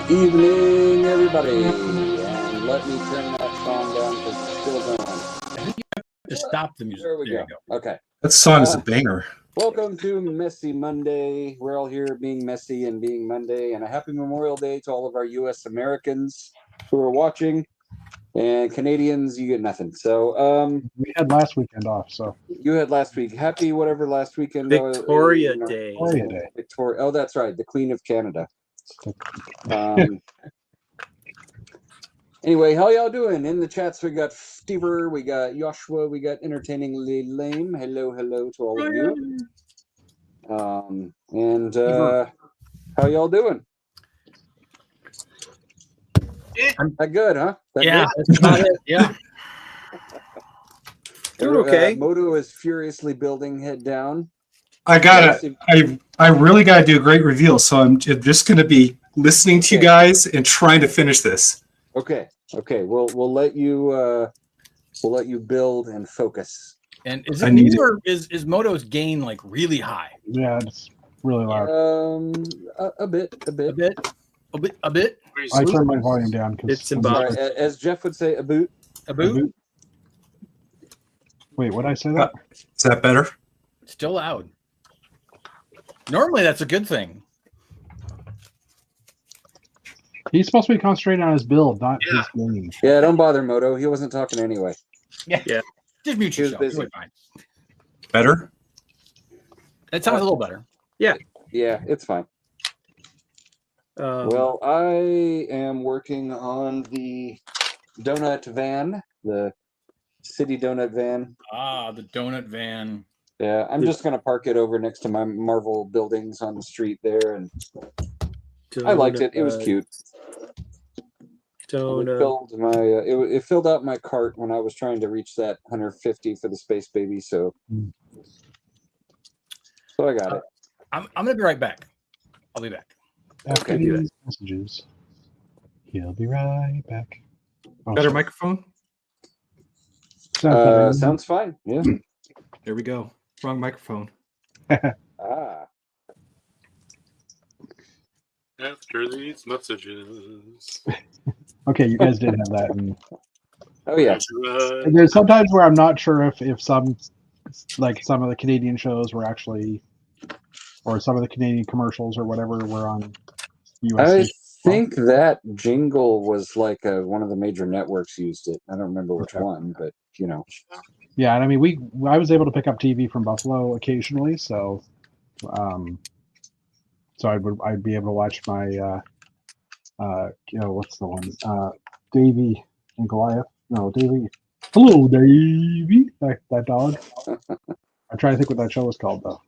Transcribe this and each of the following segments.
Evening, everybody, and let me turn that song down because it's still going. To stop the music. There we go. Okay. That song is a banger. Welcome to Messy Monday. We're all here being messy and being Monday, and a happy Memorial Day to all of our U.S. Americans who are watching. And Canadians, you get nothing. So we had last weekend off. So you had last week. Happy whatever last weekend. Victoria Day. Victoria Day. Victoria. Oh, that's right. The Queen of Canada. Anyway, how y'all doing? In the chats, we got Stever, we got Joshua, we got Entertainingly Lame. Hello to all of you. How y'all doing? That good, huh? Yeah, that's about it. Yeah. Doing okay. Moto is furiously building head down. I really gotta do a great reveal, so I'm just gonna be listening to you guys and trying to finish this. Okay. We'll let you build and focus. And is it me or is Moto's gain like really high? Yeah, it's really loud. A bit. I turned my volume down because it's about as Jeff would say, a boot. Wait, what did I say that? Is that better? Still loud. Normally that's a good thing. He's supposed to be concentrating on his build, not his game. Yeah, don't bother Moto. He wasn't talking anyway. Yeah. Just mute yourself. You're fine. Better? That sounds a little better. Yeah, it's fine. Well, I am working on the donut van, the city donut van. Ah, the donut van. Yeah, I'm just going to park it over next to my Marvel buildings on the street there, and I liked it. It was cute. It filled out my cart when I was trying to reach that 150 for the Space Baby, so I got it. I'm going to be right back. I'll be back. After these messages, he'll be right back. Better microphone? Sounds fine. Yeah. There we go. Wrong microphone. After these messages. Okay, you guys did have that. Oh yeah. And there's sometimes where I'm not sure if some of the Canadian shows were actually, or some of the Canadian commercials or whatever were on US. I think that jingle was like one of the major networks used it. I don't remember which one, but you know. Yeah, and I mean I was able to pick up TV from Buffalo occasionally, so I'd be able to watch my what's the one? Davy and Goliath. No, Davy. Hello, Davy. That dog. I'm trying to think what that show was called though.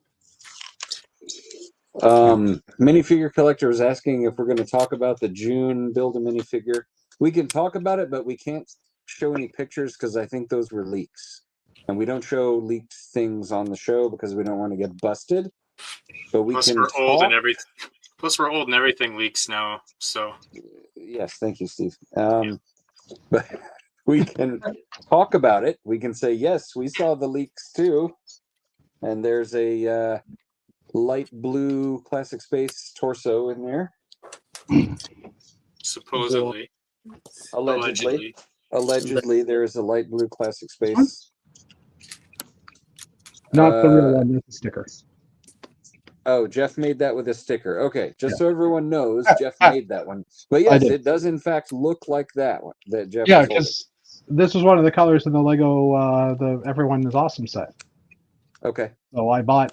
Minifigure Collector is asking if we're going to talk about the June build a minifigure. We can talk about it, but we can't show any pictures because I think those were leaks. And we don't show leaked things on the show because we don't want to get busted. But we Plus can we're talk. old and everything. Plus we're old and everything leaks now. So yes, thank you, Steve. But we can talk about it. We can say yes, we saw the leaks too. And there's a light blue classic space torso in there. supposedly. Allegedly, there is a light blue classic space. Not the real one, it's a sticker. Oh, Jeff made that with a sticker. Okay, just so everyone knows, Jeff made that one. But yes, it does in fact look like that one that Jeff. Yeah, because this was one of the colors in the Lego the Everyone is Awesome set. Okay. So I bought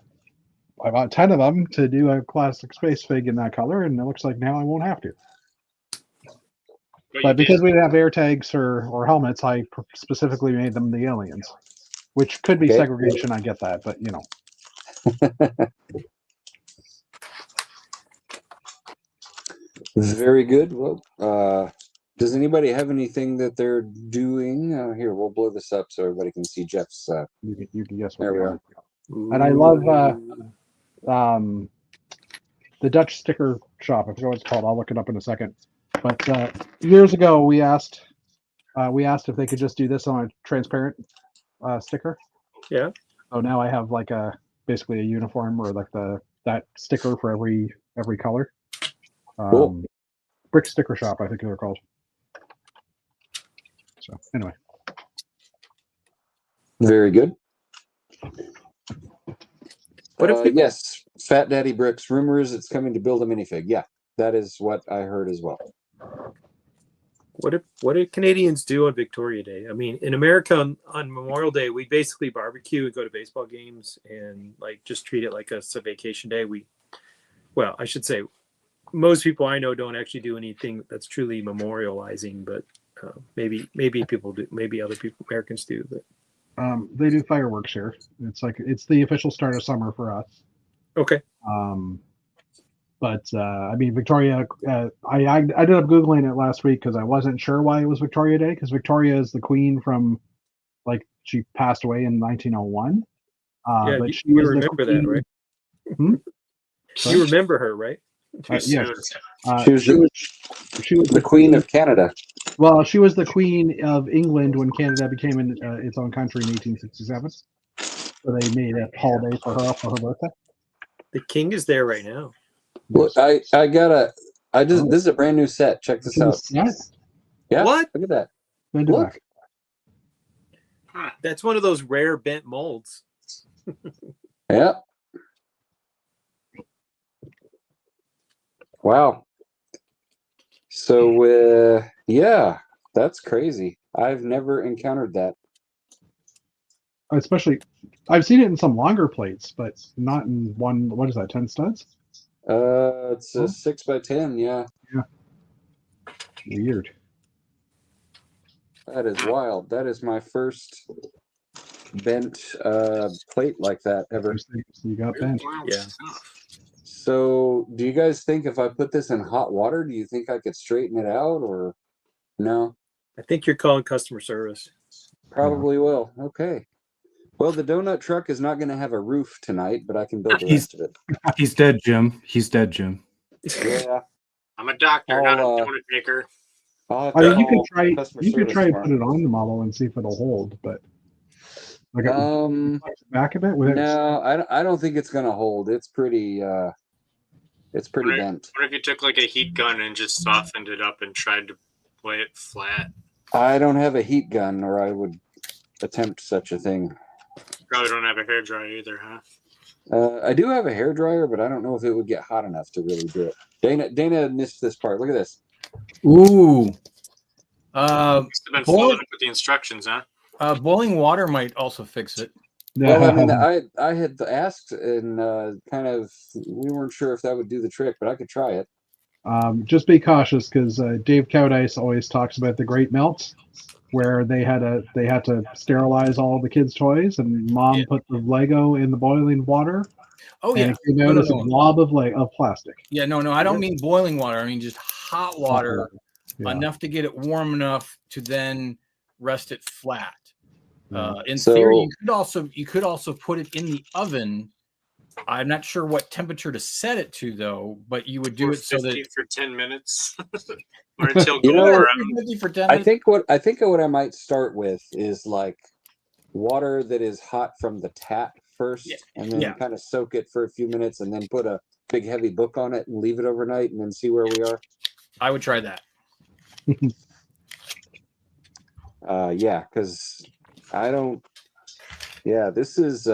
10 of them to do a classic space fig in that color, and it looks like now I won't have to. But because we didn't have air tags or helmets, I specifically made them the aliens, which could be segregation. I get that, but you know. Very good. Well, does anybody have anything that they're doing? Here, we'll blow this up so everybody can see Jeff's. You can guess what there we are. And I love the Dutch sticker shop. I forget what it's called. I'll look it up in a second. But years ago, we asked if they could just do this on a transparent sticker. Yeah. So now I have like basically a uniform or like that sticker for every color. Cool. Brick Sticker Shop, I think they're called. So anyway, Very good. What if it- yes, Fat Daddy Bricks. Rumor is it's coming to build a minifig. Yeah, that is what I heard as well. What do Canadians do on Victoria Day? I mean, in America on Memorial Day, we basically barbecue and go to baseball games and like just treat it like a vacation day. Well, I should say, most people I know don't actually do anything that's truly memorializing, but maybe people do. Maybe other people, Americans do. But they do fireworks here. It's the official start of summer for us. okay, But I mean, Victoria. I ended up googling it last week because I wasn't sure why it was Victoria Day. Because Victoria is the queen from, like, she passed away in 1901. yeah, But you she was the remember that, queen- right? Hmm? You remember her, right? Yes. She was She was the Queen of Canada. Well, she was the queen of England when Canada became its own country in 1867. So they made a holiday for her birthday. The king is there right now. Look, this is a brand new set. Check this out. Yes. Yeah, What? look at that. Bend it Look. back. That's one of those rare bent molds. Yeah. Wow. So yeah, that's crazy. I've never encountered that. Especially, I've seen it in some longer plates, but not in one. What is that? 10 studs? It's a 6x10. Yeah, Weird. that is wild. That is my first bent plate like that ever. So you got bent. Yeah. So, do you guys think if I put this in hot water, do you think I could straighten it out, or no? I think you're calling customer service. Probably will. Okay. Well, the donut truck is not going to have a roof tonight, but I can build the rest of it. He's dead, Jim. He's dead, Jim. Yeah. I'm a doctor, not a I'll, donut maker. I'll have I to mean, you call can try. customer You can service try and tomorrow. put it on the model and see if it'll hold, but like Um, back of it with no, I don't think it's going to hold. It's pretty Right. bent. What if you took like a heat gun and just softened it up and tried to lay it flat? I don't have a heat gun, or I would attempt such a thing. Probably don't have a hairdryer either, huh? I do have a hairdryer, but I don't know if it would get hot enough to really do it. Dana missed this part. Look at this. Ooh. Must have been Boy- folded up with the instructions, huh? Boiling water might also fix it. Well, I mean, I had asked, and kind of we weren't sure if that would do the trick, but I could try it. just be cautious because Dave Cowdice always talks about the great melts, where they had to sterilize all the kids' toys, and Mom Yeah. put the Lego in the boiling water, Oh and yeah. it came No, out no, as a no. blob of plastic. Yeah, no, I don't mean boiling water. I mean just hot water, Yeah. enough to get it warm enough to then rest it flat. In So- theory, you could also put it in the oven. I'm not sure what temperature to set it to though, but you would do it so that 50 for 10 minutes, or until You know, golden Or brown. 50 for 10 I minutes. think what I might start with is like water that is hot from the tap first, Yeah. and then Yeah. kind of soak it for a few minutes, and then put a big heavy book on it and leave it overnight, and then see where we are. I would try that. Yeah, because I don't. Yeah, this is.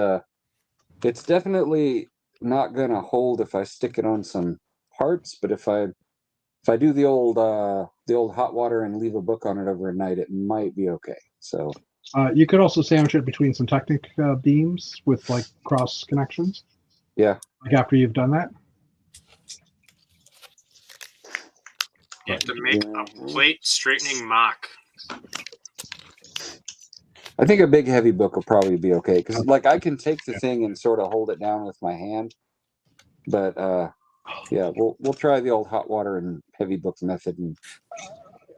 It's definitely not gonna hold if I stick it on some parts, but if I do the old hot water and leave a book on it overnight, it might be okay. So You could also sandwich it between some Technic beams with like cross connections. yeah, Like after you've done that. You have to make a plate straightening mock. I think a big heavy book will probably be okay because like I can take the thing and sort of hold it down with my hand, but yeah, we'll try the old hot water and heavy book method and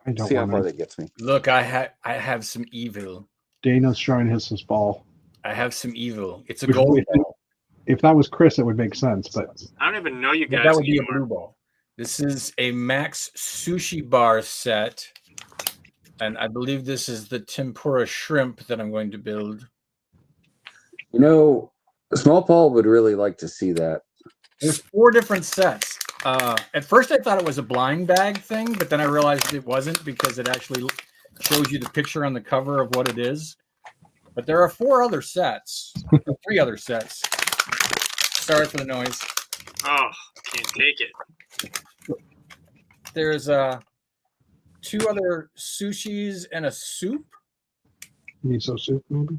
I don't see how far want that gets me. Look, I have some evil. Dana's showing his ball. I have some evil. It's a Which gold we- ball. If that was Chris, it would make sense, but I don't even know you Yeah, guys that would be a anymore. blue ball. This is a Max sushi bar set. And I believe this is the tempura shrimp that I'm going to build. You know, Small Paul would really like to see that. There's 4 different sets. At first, I thought it was a blind bag thing, but then I realized it wasn't because it actually shows you the picture on the cover of what it is. But there are 3 other sets. Sorry for the noise. Oh, can't take it. There's 2 other sushis and a soup. Miso soup, maybe.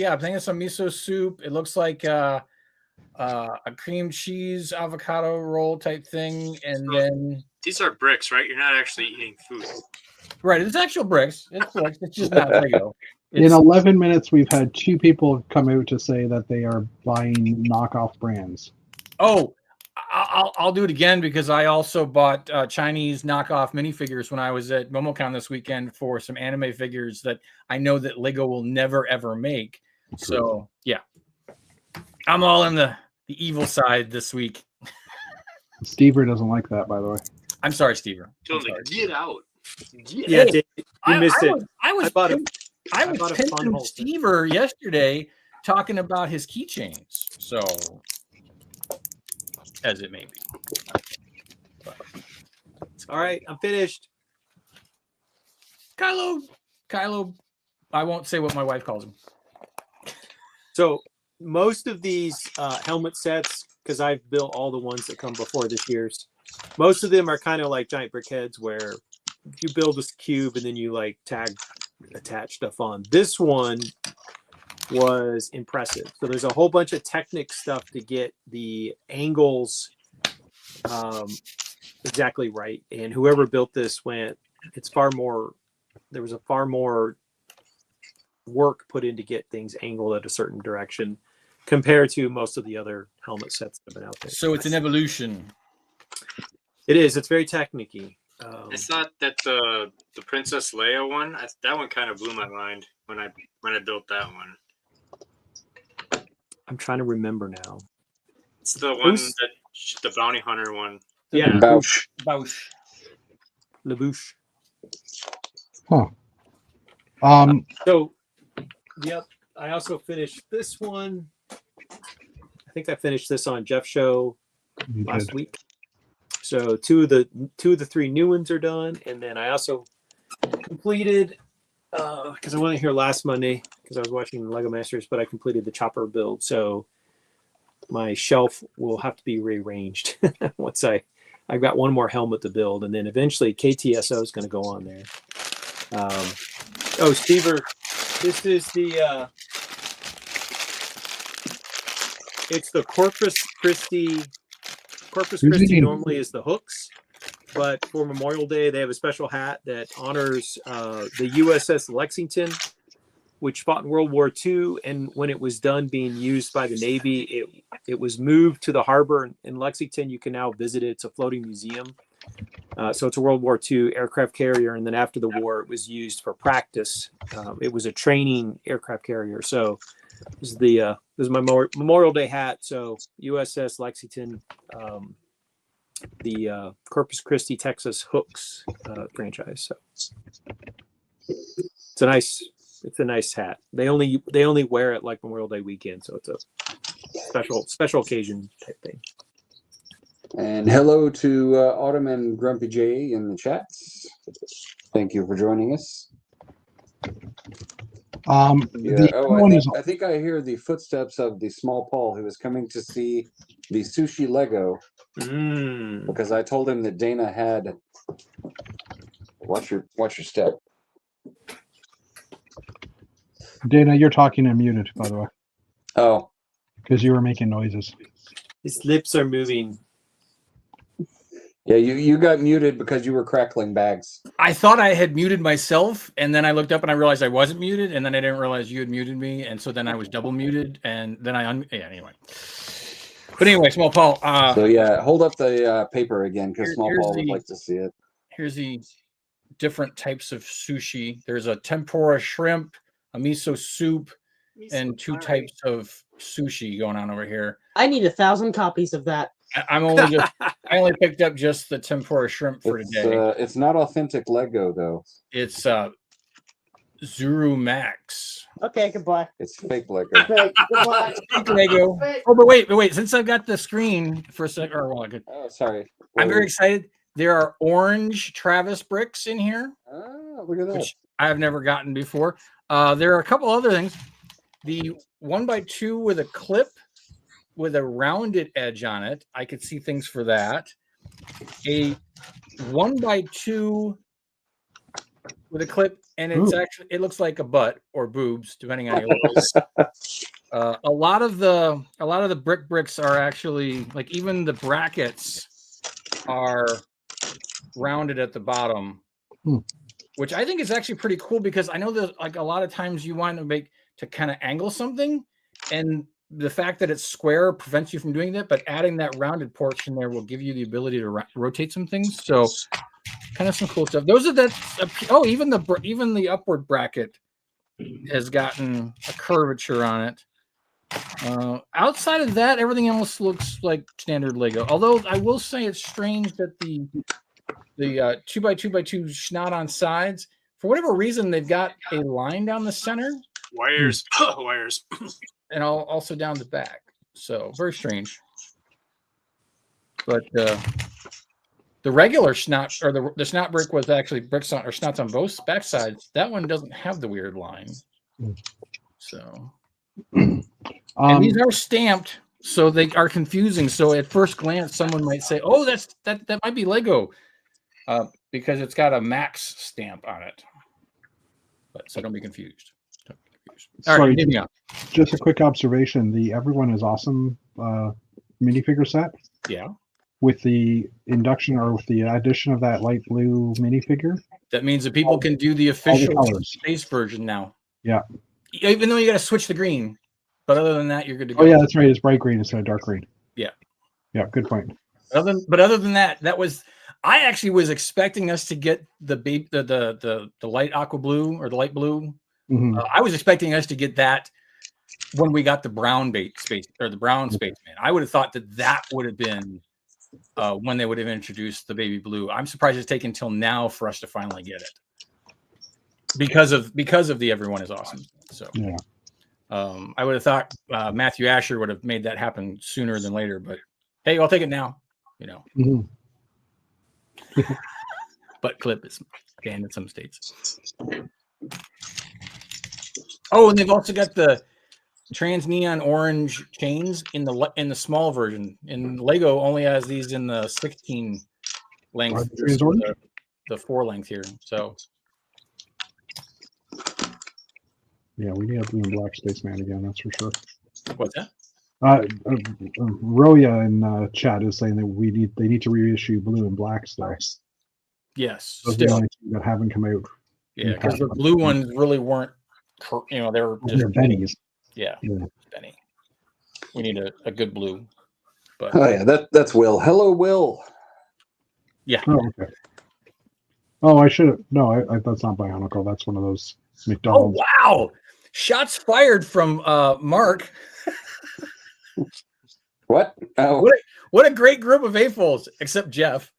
I think it's a miso soup. It looks like a cream cheese avocado roll type thing, and then These are bricks, right? You're not actually eating food. right, it's actual bricks. It's bricks. It's just not Lego. In 11 minutes, we've had 2 people come out to say that they are buying knockoff brands. Oh, I'll do it again because I also bought Chinese knockoff minifigures when I was at MomoCon this weekend for some anime figures that I know that Lego will never ever make. So yeah, I'm all in the evil side this week. Stever doesn't like that, by the way. I'm sorry, Stever. Tell them to get out. Yeah, Dave, you missed it. I was bought a pimping Stever yesterday talking about his keychains. So, as it may be. All right, I'm finished. Kylo, I won't say what my wife calls him. So most of these helmet sets, because I've built all the ones that come before this year's, most of them are kind of like giant brickheads where you build this cube and then you like attach stuff on. This one was impressive. So there's a whole bunch of Technic stuff to get the angles exactly right. And whoever built this there was a far more work put in to get things angled at a certain direction compared to most of the other helmet sets that have been out there. So it's an evolution. It is. It's very Technic-y. I thought that the Princess Leia one, that one kind of blew my mind when I built that one. I'm trying to remember now. It's the one the bounty hunter one. Yeah, Bausch. LaBouche. Huh. So, yep. I also finished this one. I think I finished this on Jeff's show last week. So two of the 3 new ones are done, and then I also completed because I wasn't here last Monday because I was watching Lego Masters, but I completed the chopper build. So my shelf will have to be rearranged once I've got one more helmet to build, and then eventually KTSO is going to go on there. Stever, this is it's the Corpus Christi. Corpus Christi normally is the hooks, but for Memorial Day, they have a special hat that honors the USS Lexington, which fought in World War II. And when it was done being used by the Navy, it was moved to the harbor in Lexington. You can now visit it. It's a floating museum. So it's a World War II aircraft carrier. And then after the war, it was used for practice. It was a training aircraft carrier. So this is my Memorial Day hat. So USS Lexington, the Corpus Christi, Texas hooks franchise. So it's a nice hat. They only wear it like Memorial Day weekend. So it's a special occasion type thing. And hello to Autumn and Grumpy J in the chats. Thank you for joining us. I think I hear the footsteps of the small Paul who is coming to see the sushi Lego because I told him that Dana had. Watch your step. Dana, you're talking and muted, by the way. Oh, because you were making noises. His lips are moving. Yeah, you got muted because you were crackling bags. I thought I had muted myself, and then I looked up and I realized I wasn't muted, and then I didn't realize you had muted me, and so then I was double muted, and then anyway. But anyway, Small Paul. So yeah, hold up the paper again because Small Paul would like to see it. Here's the different types of sushi. There's a tempura shrimp, a miso soup, and 2 types of sushi going on over here. I need 1,000 copies of that. I only picked up just the tempura shrimp for today. It's not authentic Lego though. It's Zuru Max. Okay, goodbye. It's fake Lego. Okay, goodbye. Fake Lego. Oh, but wait. Since I've got the screen for a second, Oh, sorry. I'm very Whoa. excited. There are orange Travis bricks in here, Oh, look at that. which I've never gotten before. There are a couple other things. The 1x2 with a clip with a rounded edge on it. I could see things for that. A 1x2 with a clip, and it's actually, it looks like a butt or boobs, depending on how you look at it. A lot of the bricks are actually, like, even the brackets are rounded at the bottom, which I think is actually pretty cool, because I know that, like, a lot of times you want to kind of angle something, and the fact that it's square prevents you from doing that, but adding that rounded portion there will give you the ability to rotate some things. So kind of some cool stuff. Those are even the upward bracket has gotten a curvature on it. Outside of that, everything else looks like standard Lego. Although I will say it's strange that the 2x2x2 schnaut on sides, for whatever reason, they've got a line down the center. Wires. Wires. And also down the back. So very strange. But the regular schnaut, or the schnaut brick, was actually bricks on, or schnauts on both back sides. That one doesn't have the weird line. So and these are stamped, so they are confusing. So at first glance, someone might say, "Oh, that might be Lego," because it's got a Max stamp on it. But so don't be confused. All right, moving on. Just a quick observation: the Everyone is Awesome minifigure set. Yeah. With the induction, or with the addition of that light blue minifigure. That means that people can do the official space version now. Yeah. Even though you got to switch the green, but other than that, you're good to go. Oh yeah, that's right. It's bright green instead of dark green. Yeah. Yeah. Good point. Other than that, I actually was expecting us to get the light aqua blue, or the light blue. Mm-hmm. I was expecting us to get that when we got the brown spaceman. I would have thought that would have been when they would have introduced the baby blue. I'm surprised it's taken until now for us to finally get it, because of the Everyone is Awesome. So yeah, I would have thought Matthew Asher would have made that happen sooner than later. But hey, I'll take it now. Mm-hmm. But clip is banned in some states. Oh, and they've also got the trans neon orange chains in the small version. And Lego only has these in the 16 length, the 4 length here. So yeah, we need a blue and black spaceman again. That's for sure. What's that? Roya in chat is saying that they need to reissue blue and black still. Yes, those still. Are the only two that haven't come out. Yeah, because the blue ones really weren't. They were just bennies. Yeah, Benny. We need a good blue. But oh yeah, that's Will. Hello, Will. Yeah. Oh, okay. Oh, I should have. No, I that's not Bionicle. That's one of those McDonald's. Oh wow! Shots fired from Mark. What? Oh. What a great group of A-foles, except Jeff.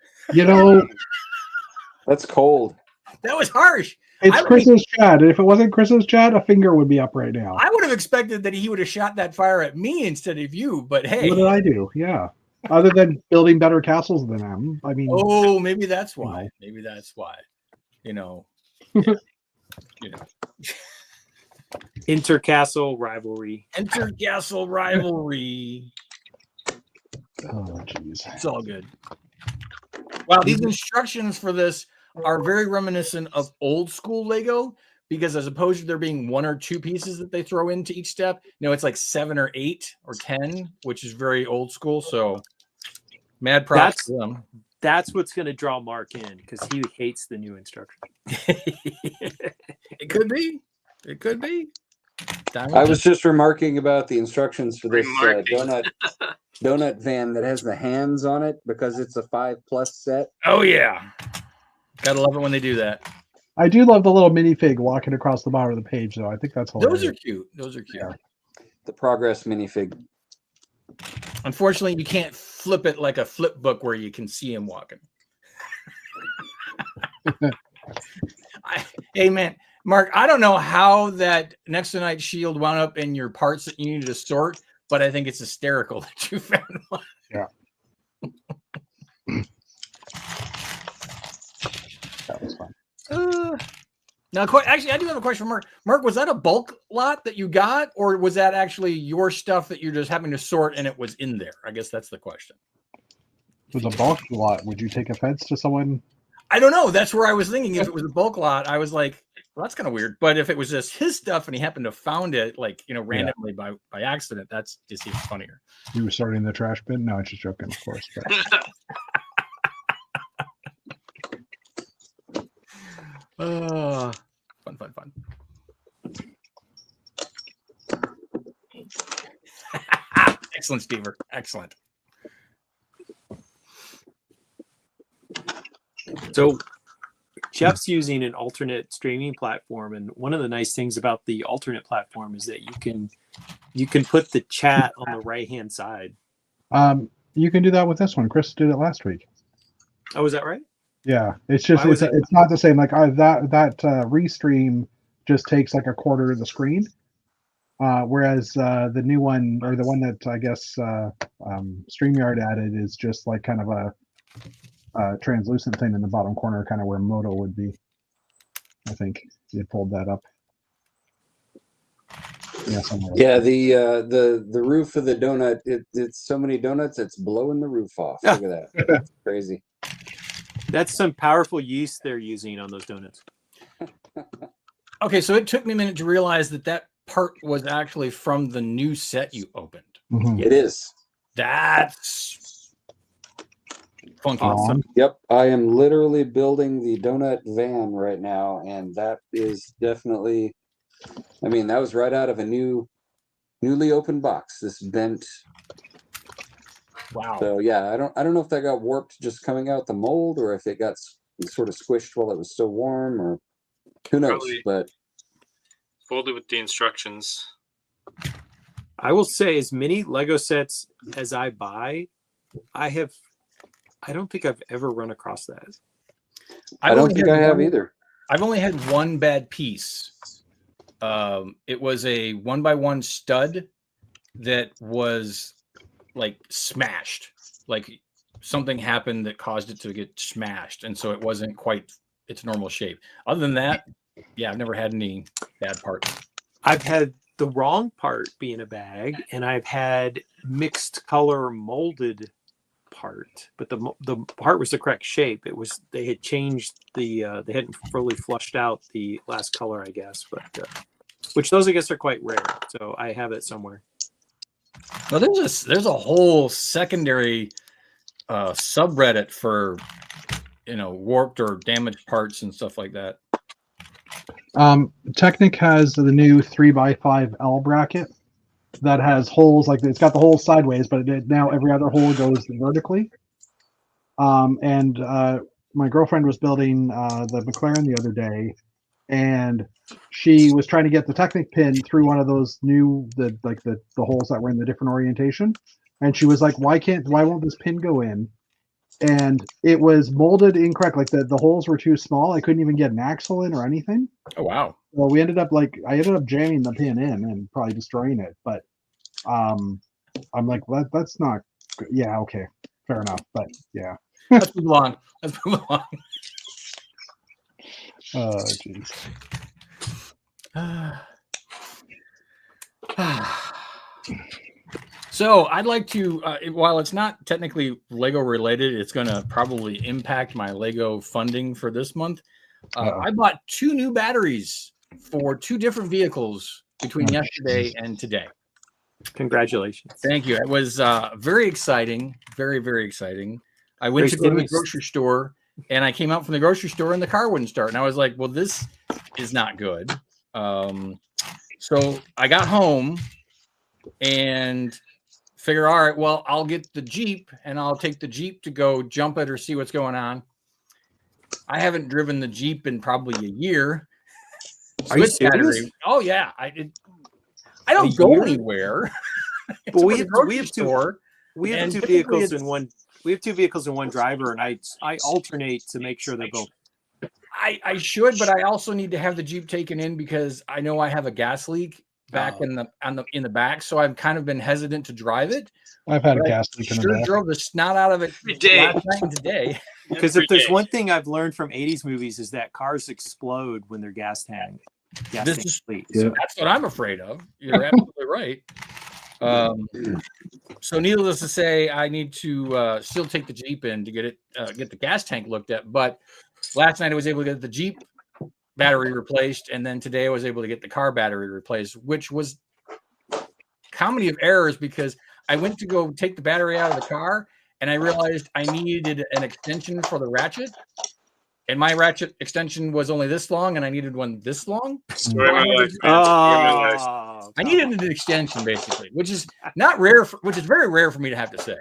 That's cold. That was harsh. It's Chris's chat. If it wasn't Chris's chat, a finger would be up right now. I would have expected that he would have shot that fire at me instead of you, but hey. What did I do? Yeah. Other than building better castles than him. I mean. Oh, maybe that's why. Maybe that's why. Yeah. Intercastle rivalry. Intercastle rivalry. Oh, jeez. It's all good. Wow, these instructions for this are very reminiscent of old school Lego, because as opposed to there being 1 or 2 pieces that they throw into each step, it's like 7 or 8 or 10, which is very old school. So mad props to them. That's what's going to draw Mark in, because he hates the new instructions. It could be. It could be. I was just remarking about the instructions for this donut van that has the hands on it, because it's a 5+ set. Oh yeah, gotta love it when they do that. I do love the little minifig walking across the bottom of the page, though. I think that's hilarious. Those are cute. Yeah. The progress minifig. Unfortunately, you can't flip it like a flip book where you can see him walking. Hey man, Mark, I don't know how that next to night shield wound up in your parts that you needed to sort, but I think it's hysterical that you found one. Yeah. That was fun. Now, actually, I do have a question for Mark. Mark, was that a bulk lot that you got, or was that actually your stuff that you're just having to sort and it was in there? I guess that's the question. With a bulk lot, would you take offense to someone? I don't know. That's where I was thinking. If it was a bulk lot, I was like, well, that's kind of weird. But if it was just his stuff and he happened to found it, like, randomly by accident, that's just even funnier. You were sorting the trash bin? No, I'm just joking, of course. But... Fun. Excellent, Stever. Excellent. So Jeff's using an alternate streaming platform, and one of the nice things about the alternate platform is that you can put the chat on the right hand side. You can do that with this one. Chris did it last week. Oh, is that right? Yeah, it's just it's not the same. Like that restream just takes like a quarter of the screen, whereas the new one, or the one that I guess StreamYard added, is just like kind of a translucent thing in the bottom corner, kind of where Moto would be. I think you pulled that up. Yeah, somewhere. Yeah, the roof of the donut. It's so many donuts, it's blowing the roof off. Look at that. That's crazy. That's some powerful yeast they're using on those donuts. Okay, so it took me a minute to realize that part was actually from the new set you opened. Mm-hmm. It is. That's funky. Awesome. Yep, I am literally building the donut van right now, and that is definitely. I mean, that was right out of a newly opened box. This bent. Wow. So yeah, I don't know if that got warped just coming out the mold, or if it got sort of squished while it was still warm, or who knows. Probably but folded with the instructions. I will say, as many Lego sets as I buy, I don't think I've ever run across that. I don't think I have either. I've only had one bad piece. It was a 1x1 stud that was like smashed. Like something happened that caused it to get smashed, and so it wasn't quite its normal shape. Other than that, yeah, I've never had any bad parts. I've had the wrong part be in a bag, and I've had mixed color molded part, but the part was the correct shape. It was, they had changed they hadn't fully flushed out the last color, I guess, but which those I guess are quite rare. So I have it somewhere. Well, there's a whole secondary subreddit for warped or damaged parts and stuff like that. Technic has the new 3x5 L bracket that has holes, like it's got the holes sideways, but now every other hole goes vertically. And my girlfriend was building the McLaren the other day, and she was trying to get the Technic pin through one of those new the holes that were in the different orientation, and she was like, why won't this pin go in? And it was molded incorrect. Like the holes were too small. I couldn't even get an axle in or anything. Oh wow. Well, I ended up jamming the pin in and probably destroying it. But I'm like, well, that's not good. Yeah, okay, fair enough. But yeah. Let's move along. Oh, jeez. So I'd like to, while it's not technically Lego related, it's going to probably impact my Lego funding for this month. I bought 2 new batteries for 2 different vehicles between yesterday and today. Congratulations. Thank you. It was very exciting. Very, very exciting. I went to go to the grocery store, and I came out from the grocery store and the car wouldn't start. And I was like, well, this is not good. So I got home and figure, all right, well, I'll get the Jeep and I'll take the Jeep to go jump it or see what's going on. I haven't driven the Jeep in probably a year. Are you serious? Oh yeah, I don't go anywhere. But we have 2 vehicles in one. We have 2 vehicles in one driver, and I alternate to make sure they're both I should, but I also need to have the Jeep taken in because I know I have a gas leak back in the back, so I've kind of been hesitant to drive it. I've had a But I gas leak in the sure back. drove the snot out of it Every day. last night and today. Because Every if there's day. one thing I've learned from 80s movies is that cars explode when they're gas tank leak. Yeah. That's what I'm afraid of. You're absolutely right. So needless to say, I need to still take the Jeep in to get the gas tank looked at. But last night I was able to get the Jeep battery replaced, and then today I was able to get the car battery replaced, which was comedy of errors because I went to go take the battery out of the car and I realized I needed an extension for the ratchet. And my ratchet extension was only this long, and I needed one this long. Story of my life, man. Story of my life. I needed an extension, basically, which is not rare, which is very rare for me to have to say.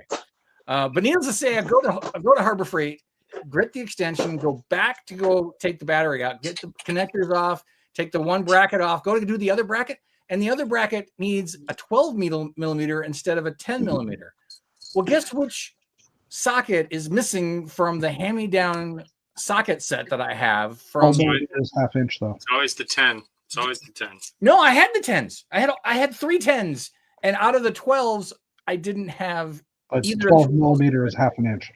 But needless to say, I go to Harbor Freight, grit the extension, go back to go take the battery out, get the connectors off, take the one bracket off, go to do the other bracket, and the other bracket needs a 12 millimeter instead of a 10 millimeter. Well, guess which socket is missing from the hand-me-down socket set that I have from. Also, it's half inch though. It's always the 10. It's always the 10. No, I had the 10s. I had 3 10s, and out of the 12s, I didn't have But either. 12 millimeter is half an inch.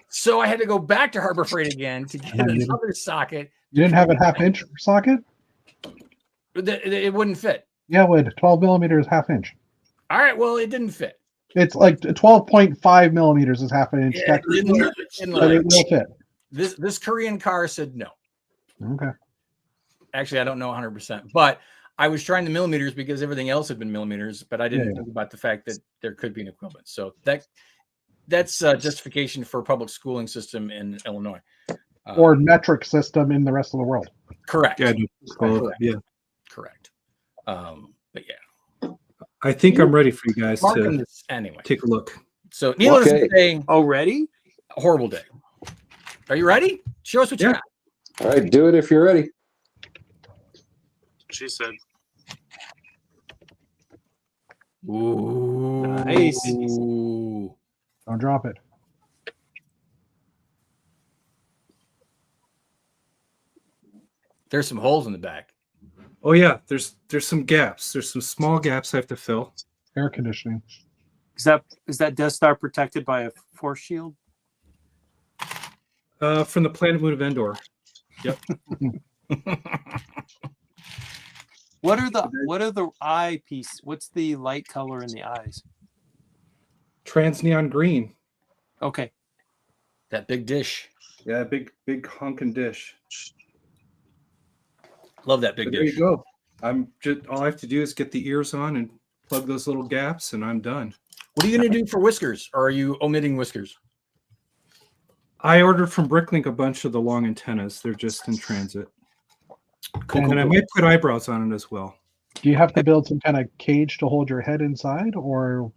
So I had to go back to Harbor Freight again to get And you another socket. You didn't have a half inch socket? It wouldn't fit. Yeah, it would. 12 millimeter is half inch. All right, well, it didn't fit. It's like 12.5 millimeters is half an inch. Yeah, it didn't But it look- will fit. This Korean car said no. Okay. Actually, I don't know 100%, but I was trying the millimeters because everything else had been millimeters, but I didn't think about the fact that there could be an equivalent. So that's justification for a public schooling system in Illinois. Or metric system in the rest of the world. Correct. Yeah, Correct. But yeah. I think I'm ready for you guys Marking to this anyway. take a look. So needless Okay. to say, Already? a horrible day. Are you ready? Show us what you Yeah. got. All right, do it if you're ready. She said. Ooh. Nice. Ooh. Don't drop it. There's some holes in the back. Oh yeah, there's some gaps. There's some small gaps I have to fill. Air conditioning. Is that Death Star protected by a force shield? From the planet moon of Endor. Yep. What are the eye piece? What's the light color in the eyes? Trans neon green. Okay. That big dish. Yeah, big honking dish. Love that big But there dish. you go. All I have to do is get the ears on and plug those little gaps, and I'm done. What are you going to do for whiskers? Or are you omitting whiskers? I ordered from Bricklink a bunch of the long antennas. They're just in transit. Cool. And I might put eyebrows on it as well. Do you have to build some kind of cage to hold your head inside, or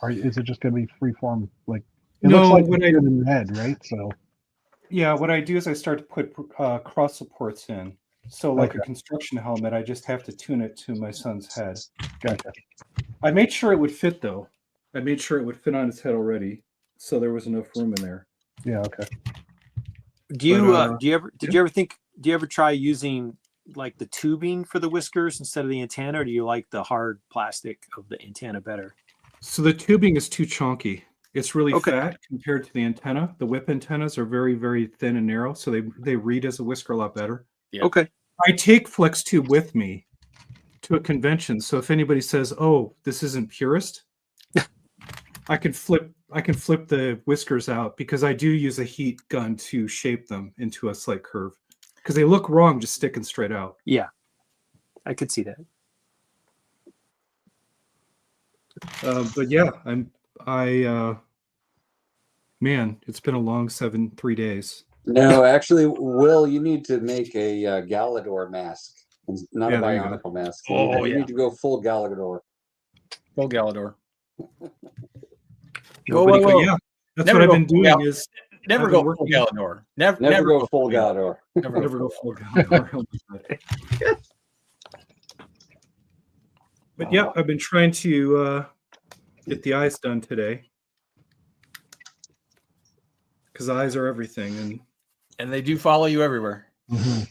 is it just going to be free form? Like it No, looks like when it's in your head, right? So Yeah, what I do is I start to put cross supports in. So like Okay. a construction helmet, I just have to tune it to my son's head. gotcha. I made sure it would fit though. I made sure it would fit on his head already, so there was enough room in there. Yeah, okay. Do you But, did you ever try using like the tubing for the whiskers instead of the antenna, or do you like the hard plastic of the antenna better? So the tubing is too chunky. It's really Okay. fat compared to the antenna. The whip antennas are very, very thin and narrow, so they read as a whisker a lot better. Yeah. Okay. I take Flex Tube with me to a convention, so if anybody says, "Oh, this isn't purist," I can flip the whiskers out because I do use a heat gun to shape them into a slight curve because they look wrong just sticking straight out. Yeah, I could see that. But yeah, man, it's been a long 3 days. No, actually, Will, you need to make a Galador mask, not Yeah, a there you go. Bionicle mask. Oh, you yeah. need to go full Galador. Full Galador. Nobody, whoa, but whoa. yeah, that's Never what I've go been full doing Gal- is Never I've go been full working- Galador. Never Never go full Galador. never go full Galador. But yeah, I've been trying to get the eyes done today because eyes are everything, and And they do follow you everywhere. Mhm.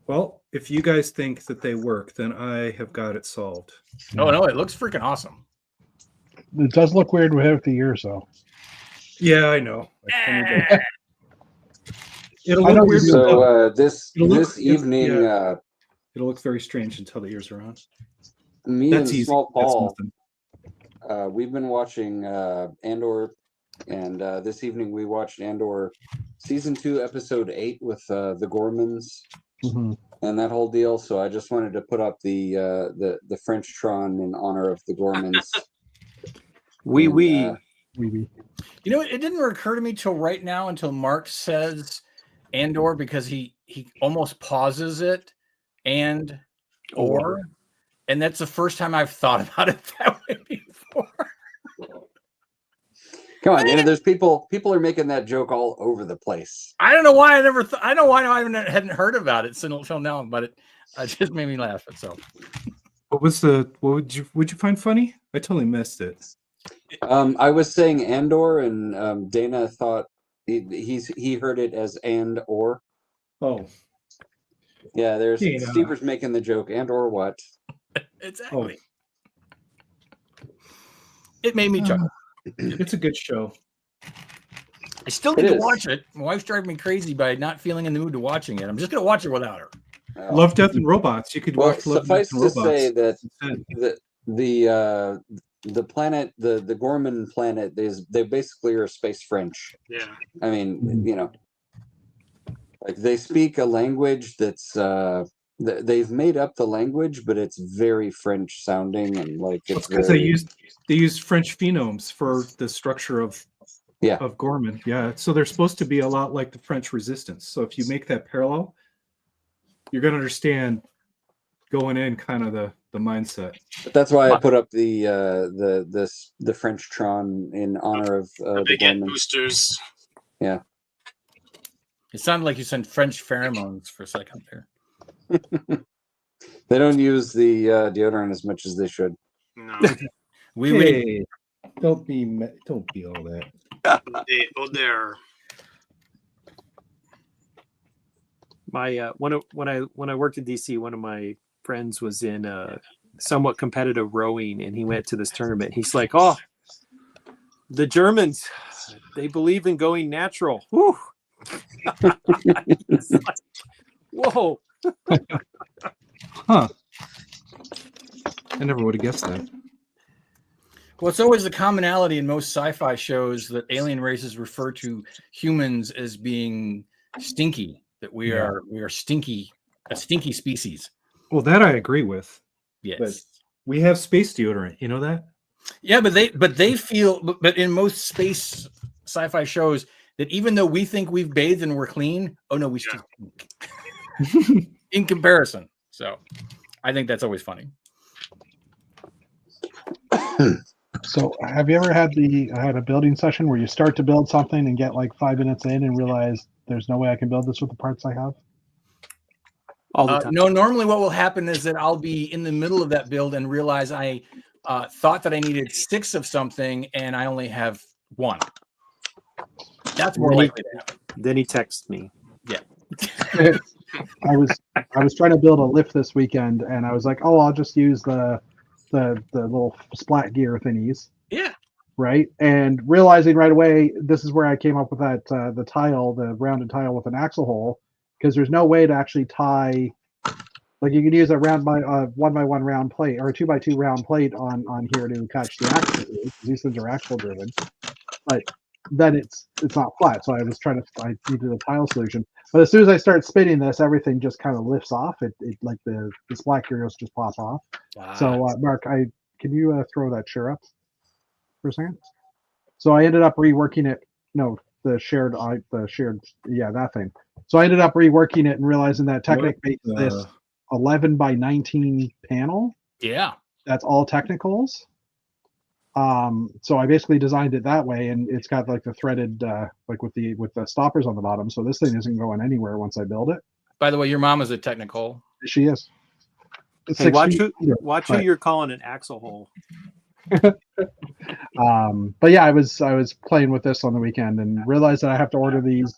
Well, if you guys think that they work, then I have got it solved. Oh no, it looks freaking awesome. It does look weird without the ears, though. Yeah, I know. It'll I know look weird. you do. So this It'll look- this evening, It'll look very strange until the ears are on. me That's and easy. Small That's Paul, nothing. we've been watching Andor, and this evening we watched Andor season 2, episode 8 with the Gormans Mhm. and that whole deal. So I just wanted to put up the French Tron in honor of the Gormans. Wee And, wee. Maybe. You know, it didn't occur to me till right now until Mark says Andor, because he almost pauses it and or, and that's the first time I've thought about it that way before. Come on, there's people are making that joke all over the place. I don't know why I never. I don't know why I hadn't heard about it until now, but it just made me laugh. So, What would you find funny? I totally missed it. I was saying Andor, and Dana thought he heard it as and or. Oh, Yeah, there's Yeah. Stever's making the joke, and or what? exactly. It made me chuckle. it's a good show. I still It need to is. watch it. My wife's driving me crazy by not feeling in the mood to watching it. I'm just gonna watch it without her. Love, Death, and Robots. You could Well, watch Love, suffice Death, and to Robots. say that instead. the planet, the Gorman planet, they basically are space French. Yeah. I mean, you know, like they speak a language that's they've made up the language, but it's very French sounding, and like it's because very, they use French phonemes for the structure of Gorman. Yeah, so they're supposed to be a lot like the French Resistance. So if you make that parallel, you're going to understand going in kind of the mindset. But that's why I put up the French Tron in honor of the Big head Gormans. boosters. Yeah. It sounded like you sent French pheromones for a second there. They don't use the deodorant as much as they should. No. We would. Hey, don't be all that. Oh, there. My when I worked in DC, one of my friends was in somewhat competitive rowing, and he went to this tournament. He's like, "Oh, the Germans, they believe in going natural." Whew. It's like, whoa. Huh. I never would have guessed that. Well, it's always the commonality in most sci-fi shows that alien races refer to humans as being stinky. That we are stinky, a stinky species. Well, that I agree with. Yes. But we have space deodorant. You know that? Yeah, but they feel, but in most space sci-fi shows, that even though we think we've bathed and we're clean, oh no, we still stink. In comparison. So I think that's always funny. So, have you ever had a building session where you start to build something and get like 5 minutes in and realize there's no way I can build this with the parts I have? All the time. No, normally what will happen is that I'll be in the middle of that build and realize I thought that I needed 6 of something and I only have 1. That's more likely to happen. Then he texts me. Yeah. I was trying to build a lift this weekend, and I was like, oh, I'll just use the little splat gear thingies. Yeah. Right, and realizing right away, this is where I came up with that the rounded tile with an axle hole, because there's no way to actually tie. Like you could use a 1x1 round plate or a 2x2 round plate on here to catch the axle. These things are axle driven, but then it's not flat. So I needed a tile solution. But as soon as I start spinning this, everything just kind of lifts off. It like the black gears just pop off. So Mark, can you throw that chair up for a second? So I ended up reworking it. No, that thing. So I ended up reworking it and realizing that Technic makes this 11 by 19 panel. Yeah. That's all technicals. So I basically designed it that way, and it's got like the threaded like with the stoppers on the bottom. So this thing isn't going anywhere once I build it. By the way, your mom is a technical. She is. Hey, watch who you're calling an axle hole. But yeah, I was playing with this on the weekend and realized that I have to order these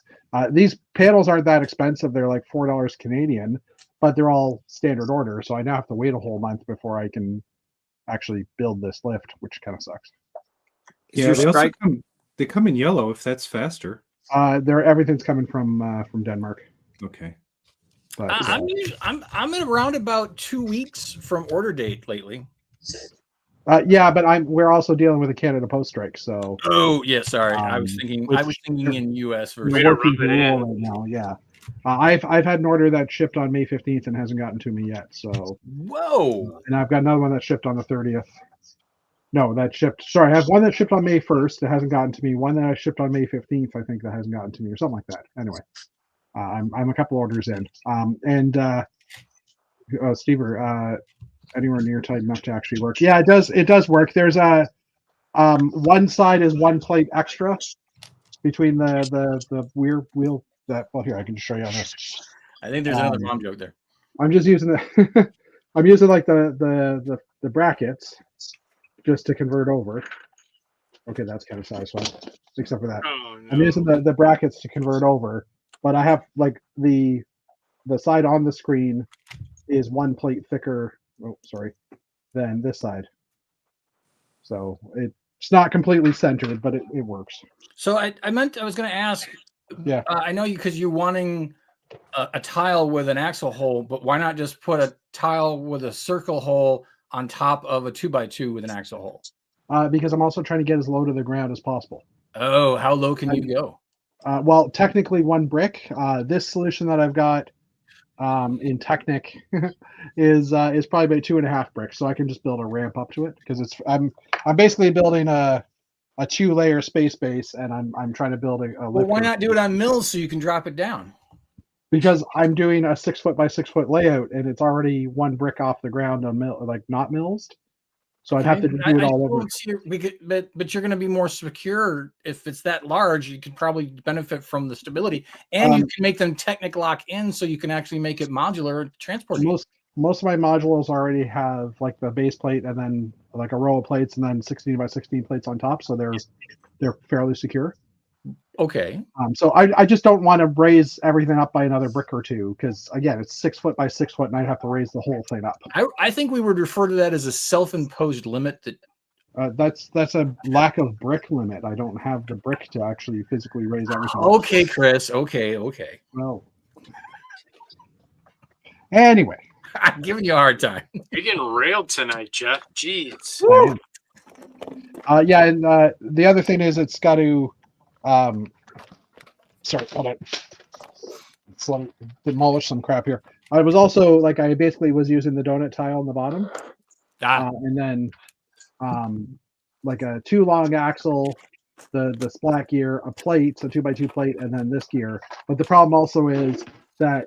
These panels aren't that expensive. They're like $4 Canadian, but they're all standard order. So I now have to wait a whole month before I can actually build this lift, which kind of sucks. Yeah, your they also strike- they come in yellow if that's faster. Everything's coming from Denmark. Okay. But, I'm at around about 2 weeks from order date lately. yeah, but we're also dealing with a Canada Post strike, so Oh yeah, sorry. I was thinking in U.S. versus. we're working rub the it rule in. right now. Yeah, I've had an order that shipped on May 15th and hasn't gotten to me yet. So, Whoa. and I've got another one that shipped on the 30th. No, that shipped. Sorry, I have one that shipped on May 1st that hasn't gotten to me. One that I shipped on May 15th, I think that hasn't gotten to me, or something like that. Anyway, I'm a couple orders in. Stever, anywhere near tight enough to actually work. Yeah, it does. It does work. There's a one side is one plate extra between the rear wheel. That well, here I can just show you on this. I think there's another mom joke there. I'm just using the I'm using like the brackets just to convert over. Okay, that's kind of satisfying, except for that. Oh, no. I'm using the brackets to convert over, but I have like the side on the screen is one plate thicker. Oh, sorry, than this side. So it's not completely centered, but it works. So I was going to ask. Yeah. I know you because you're wanting a tile with an axle hole, but why not just put a tile with a circle hole on top of a 2x2 with an axle hole? Because I'm also trying to get as low to the ground as possible. Oh, how low can you go? Well, technically one brick. This solution that I've got in Technic is probably about 2.5 bricks, so I can just build a ramp up to it because I'm basically building a 2-layer space base, and I'm trying to build a Well, why lifter. not do it on mills so you can drop it down? Because I'm doing a 6 foot by 6 foot layout, and it's already one brick off the ground on not millsed. So I'd have to do it all over. But you're going to be more secure if it's that large. You could probably benefit from the stability, and you can make them Technic lock in, so you can actually make it modular transport. Most of my modules already have like the base plate and then like a row of plates and then 16 by 16 plates on top, so they're fairly secure. Okay. So I just don't want to raise everything up by another brick or two because again it's 6 foot by 6 foot and I'd have to raise the whole thing up. I think we would refer to that as a self-imposed limit. That's a lack of brick limit. I don't have the brick to actually physically raise everything. Okay, Chris. Okay. Well, anyway. I'm giving you a hard time. You're getting railed tonight, Jeff. Jeez. Yeah, and the other thing is it's got to. Sorry, hold on. Let me demolish some crap here. I was also like I basically was using the donut tile on the bottom, and then like a 2 long axle, the splat gear, a plate, so 2x2 plate, and then this gear. But the problem also is that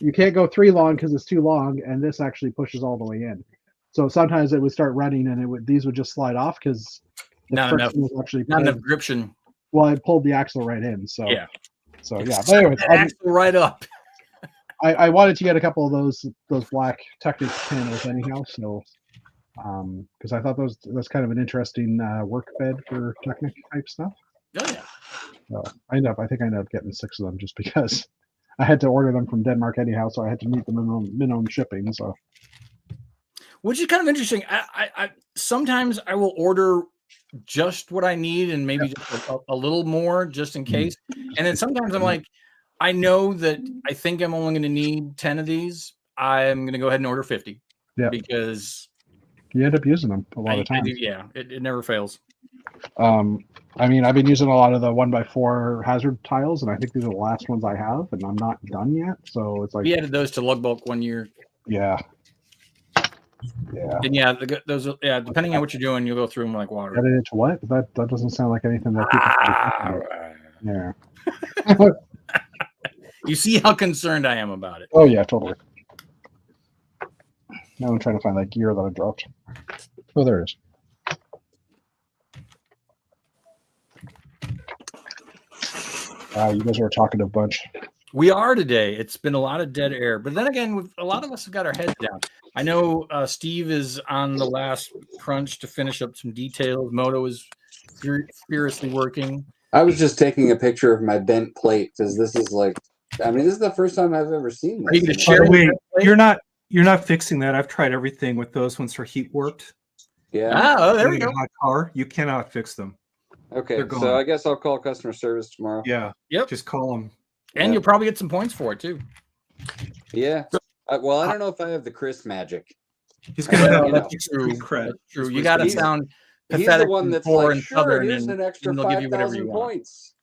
you can't go 3 long because it's too long, and this actually pushes all the way in. So sometimes it would start running, and these would just slide off because not enough gription. Well, I pulled the axle right in, so yeah. So yeah, but anyway, axle right up. I wanted to get a couple of those black Technic panels anyhow, so because I thought that's kind of an interesting work bed for Technic type stuff. Oh yeah. So I think I ended up getting 6 of them just because I had to order them from Denmark anyhow, so I had to meet the minimum shipping. So, which is kind of interesting. I sometimes I will order just what I need and maybe just a little more just in case. And then sometimes I'm like, I know that I think I'm only going to need 10 of these. I'm going to go ahead and order 50. Yeah. Because you end up using them a lot of times. Yeah, it never fails. I mean, I've been using a lot of the 1x4 hazard tiles, and I think these are the last ones I have, and I'm not done yet. So it's like we added those to Lug Bulk one year. Yeah. Yeah. And yeah, those depending on what you're doing, you'll go through them like water. Added it to what? That doesn't sound like anything that people Yeah. You see how concerned I am about it. Oh yeah, totally. Now I'm trying to find that gear that I dropped. Oh, there it is. You guys are a talkative bunch. We are today. It's been a lot of dead air, but then again, a lot of us have got our heads down. I know Steve is on the last crunch to finish up some details. Moto is furiously working. I was just taking a picture of my bent plate because this is like, I mean, this is the first time I've ever seen Are you this. gonna By the share way, the plate? you're not fixing that. I've tried everything with those ones for heat warped. Yeah. Oh, there we In a go. hot car, you cannot fix them. Okay. They're gone. So I guess I'll call customer service tomorrow. Yeah. Yep. Just call them. And Yeah. you'll probably get some points for it too. Yeah. Well, I don't know if I have the Chris magic. He's gonna Well, have that's true. street cred. That's true. Is You what got to he's- sound He's the pathetic one and that's poor like, and sure, southern, here's and an extra they'll give you whatever you 5,000 want. points.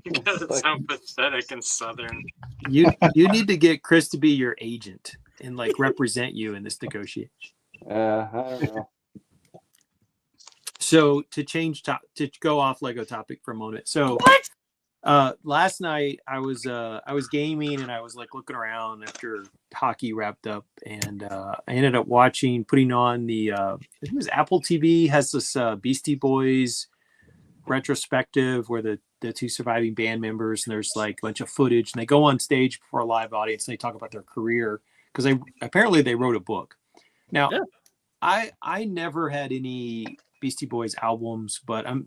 It doesn't Like- sound pathetic and southern. You need to get Chris to be your agent and like represent you in this negotiation. I don't know. So to go off Lego topic for a moment. So last night I was gaming and I was like looking around after hockey wrapped up, and I ended up putting on the I think it was Apple TV has this Beastie Boys retrospective where the two surviving band members, and there's like a bunch of footage, and they go on stage before a live audience and they talk about their career because they wrote a book. Now Yeah. I never had any Beastie Boys albums, but I'm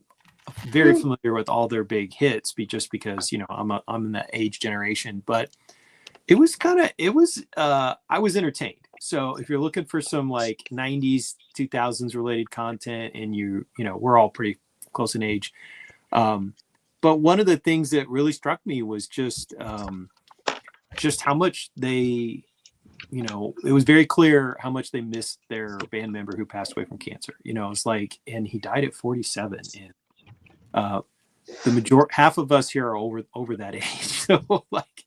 very familiar with all their big hits just because, you know, I'm in that age generation. But I was entertained. So if you're looking for some like 90s 2000s related content, and you know, we're all pretty close in age, but one of the things that really struck me was just how much they, you know, it was very clear how much they missed their band member who passed away from cancer. You know, it's like, and he died at 47, and half of us here are over that age. So like,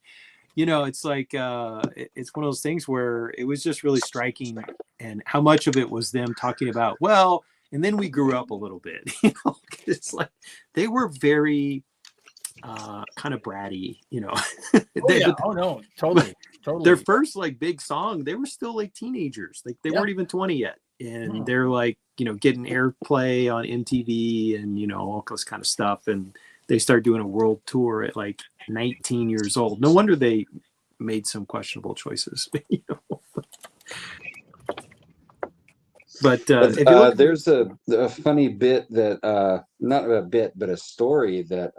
you know, it's like it's one of those things where it was just really striking, and how much of it was them talking about, well, and then we grew up a little bit. You know, it's like they were very kind of bratty, you know. Oh no, totally. Their first like big song, they were still like teenagers. Like they Yeah. weren't even 20 yet. And No. they're like, you know, getting airplay on MTV and, you know, all this kind of stuff. And they start doing a world tour at like 19 years old. No wonder they made some questionable choices. You know? But if you look, There's a funny bit that not a bit, but a story that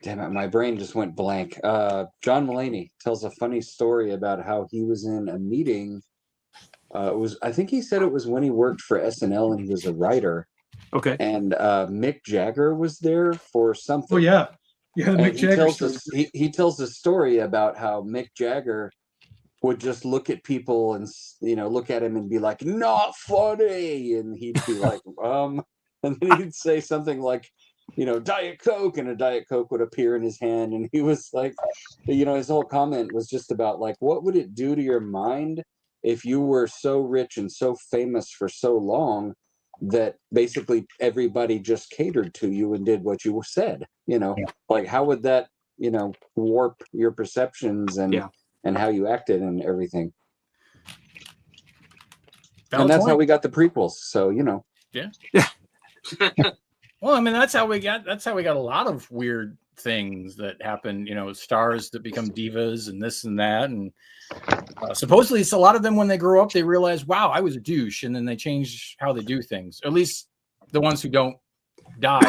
damn it, my brain just went blank. John Mulaney tells a funny story about how he was in a meeting. I think he said it was when he worked for SNL and he was a writer, okay. and Mick Jagger was there for something. Oh yeah. Yeah, And Mick Jagger. he tells a story about how Mick Jagger would just look at people and, you know, look at him and be like, not funny, and he'd be like, and then he'd say something like, you know, Diet Coke, and a Diet Coke would appear in his hand, and he was like, you know, his whole comment was just about like, what would it do to your mind if you were so rich and so famous for so long that basically everybody just catered to you and did what you said, you know? Yeah. Like, how would that, you know, warp your perceptions and Yeah. and how you acted and everything? Valid And that's how point. we got the prequels. So, you know. Well, I mean, that's how we got a lot of weird things that happen, you know, stars that become divas and this and that. And supposedly it's a lot of them, when they grow up, they realize, wow, I was a douche. And then they change how they do things. At least the ones who don't die.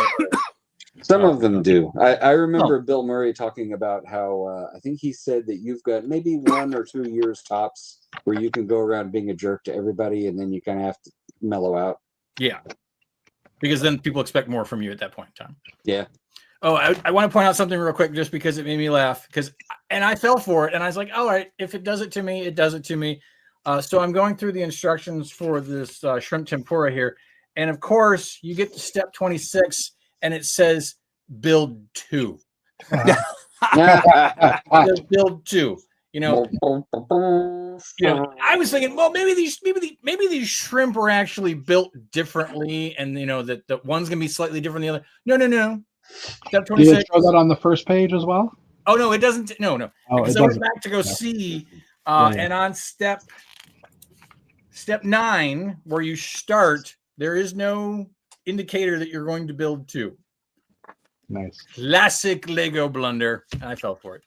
Some of them do. I remember Bill Murray talking about how I think he said that you've got maybe 1 or 2 years tops where you can go around being a jerk to everybody, and then you kind of have to mellow out. Yeah. Because then people expect more from you at that point in time. Yeah. Oh, I want to point out something real quick just because it made me laugh. And I fell for it. And I was like, all right, if it does it to me, it does it to me. So I'm going through the instructions for this shrimp tempura here. And of course, you get to step 26 and it says build 2. Just build 2. You know, I was thinking, well, maybe these shrimp are actually built differently, and you know that the one's gonna be slightly different than the other. No. Step Did it 26. show that on the first page as well? Oh no, it doesn't. No. Oh, Because it I went doesn't. back to go see, Yeah. and on step 9, where you start, there is no indicator that you're going to build 2. Nice. Classic Lego blunder. And I fell for it.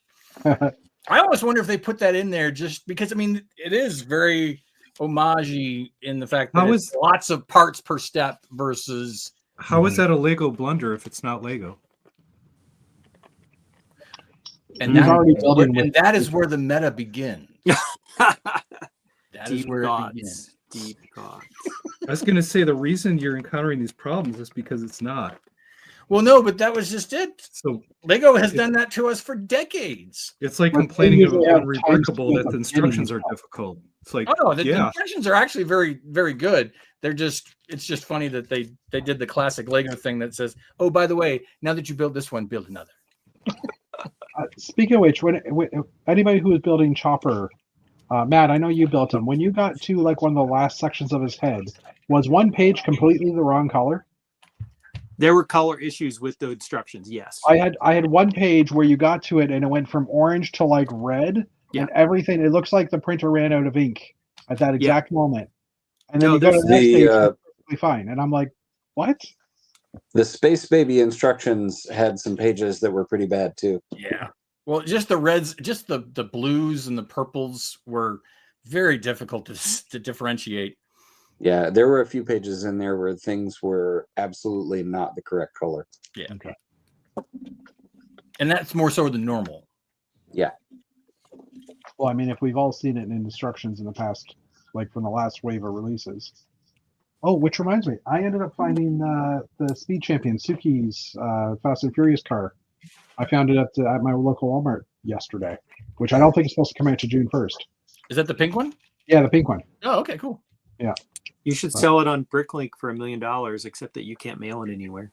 I almost wonder if they put that in there just because, I mean, it is very homage-y in the fact that it's lots of parts per step versus How is that a Lego blunder if it's not Lego? And He's that, already is building where, with- and that is where the meta begins. That is Deep where it thoughts. begins. Deep thoughts. I was going to say the reason you're encountering these problems is because it's not. Well, no, but that was just it. So Lego has done that to us for decades. it's like But they complaining about usually have unrebrickable timestamp that the of instructions are beginning. difficult. It's like, Oh no, the yeah, instructions are actually very, very good. It's just funny that they did the classic Lego thing that says, oh, by the way, now that you build this one, build another. Speaking of which, when anybody who is building Chopper, Matt, I know you built him. When you got to like one of the last sections of his head, was one page completely the wrong color? There were color issues with the instructions. Yes. I had one page where you got to it and it went from orange to like red, Yeah. and everything. It looks like the printer ran out of ink at that exact moment. And then No, you go to the next The, page, it's perfectly fine. And I'm like, what? The Space Baby instructions had some pages that were pretty bad too. Yeah. Well, just the reds, just the blues and the purples were very difficult to differentiate. Yeah, there were a few pages in there where things were absolutely not the correct color. Yeah. Okay. And that's more so than normal. Yeah. Well, I mean, if we've all seen it in instructions in the past, like from the last wave of releases. Oh, which reminds me, I ended up finding the Speed Champion Suki's Fast and Furious car. I found it at my local Walmart yesterday, which I don't think is supposed to come out to June 1st. Is that the pink one? Yeah, the pink one. Oh, okay, cool. You should sell it on Bricklink for $1 million, except that you can't mail it anywhere.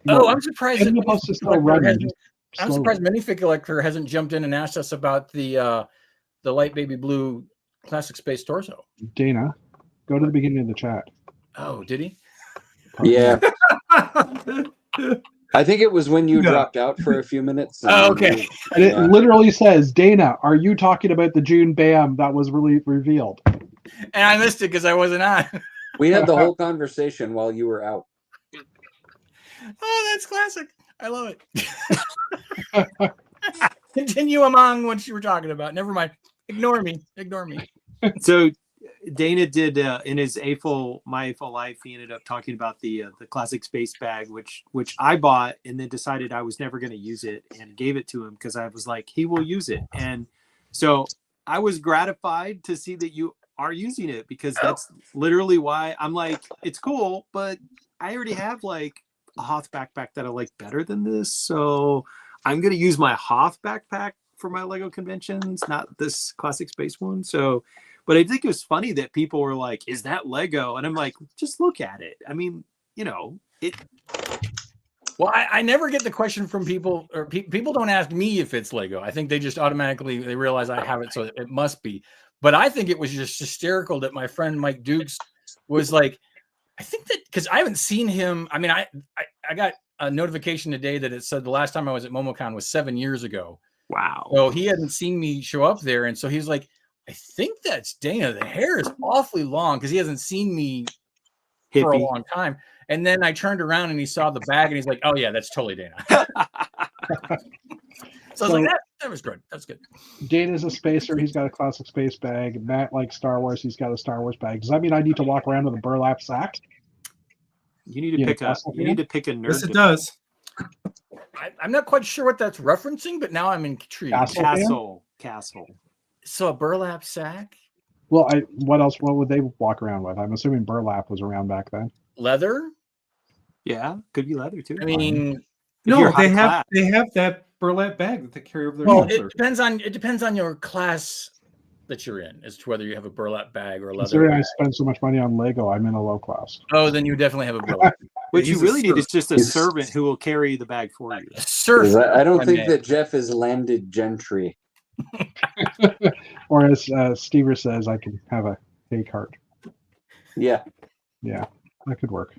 Oh, I'm surprised. Isn't that it supposed to Minifig still Collector run? hasn't- just I'm slowly? surprised Minifig Collector hasn't jumped in and asked us about the light baby blue classic space torso. Dana, go to the beginning of the chat. Oh, did he? Yeah, I think it was when you Yeah. dropped out for a few minutes. Oh, okay. And it Yeah. literally says, Dana, are you talking about the June BAM that was really revealed? And I missed it because I wasn't on. We had the whole conversation while you were out. Oh, that's classic. I love it. Continue among what you were talking about. Never mind. Ignore me. Ignore me. So Dana did in his My A-Full Life, he ended up talking about the classic space bag, which I bought and then decided I was never going to use it and gave it to him because I was like, he will use it. And so I was gratified to see that you are using it because that's literally why I'm like, it's cool, but I already have like a Hoth backpack that I like better than this. So I'm going to use my Hoth backpack for my Lego conventions, not this classic space one. So, but I think it was funny that people were like, is that Lego? And I'm like, just look at it. I mean, you know, it. Well, I never get the question from people, or people don't ask me if it's Lego. I think they just automatically, they realize I have it, so it must be. But I think it was just hysterical that my friend Mike Dukes was like, I think that, because I haven't seen him. I mean, I got a notification today that it said the last time I was at MomoCon was 7 years ago. Wow. So he hadn't seen me show up there. And so he's like, I think that's Dana. The hair is awfully long because he hasn't seen me for a Hippie. long time. And then I turned around and he saw the bag and he's like, oh, yeah, that's totally Dana. So I was like, that was good. That's good. Dana's a spacer. He's got a classic space bag. Matt likes Star Wars. He's got a Star Wars bag. Does that mean I need to walk around with a burlap sack? You need to Yeah, pick a Castle you need to pick a nerd. yes, it does. I'm not quite sure what that's referencing, but now I'm intrigued. Castle? Castle. So a burlap sack, Well, what else? What would they walk around with? I'm assuming burlap was around back then. leather. Yeah, could be leather too. I mean, No, you're they high have that burlap bag that they carry over their well, shoulder. it depends on your class that you're in as to whether you have a burlap bag or a leather Considering I bag. spend so much money on Lego, I'm in a low class. Oh, then you definitely have a burlap. what you He's a really need serf. is just a He's- servant who will carry the bag for you. Surf. 'Cause I don't I think may. that Jeff is landed gentry. Or as Stever says, I can have a hay cart. Yeah. Yeah, that could work.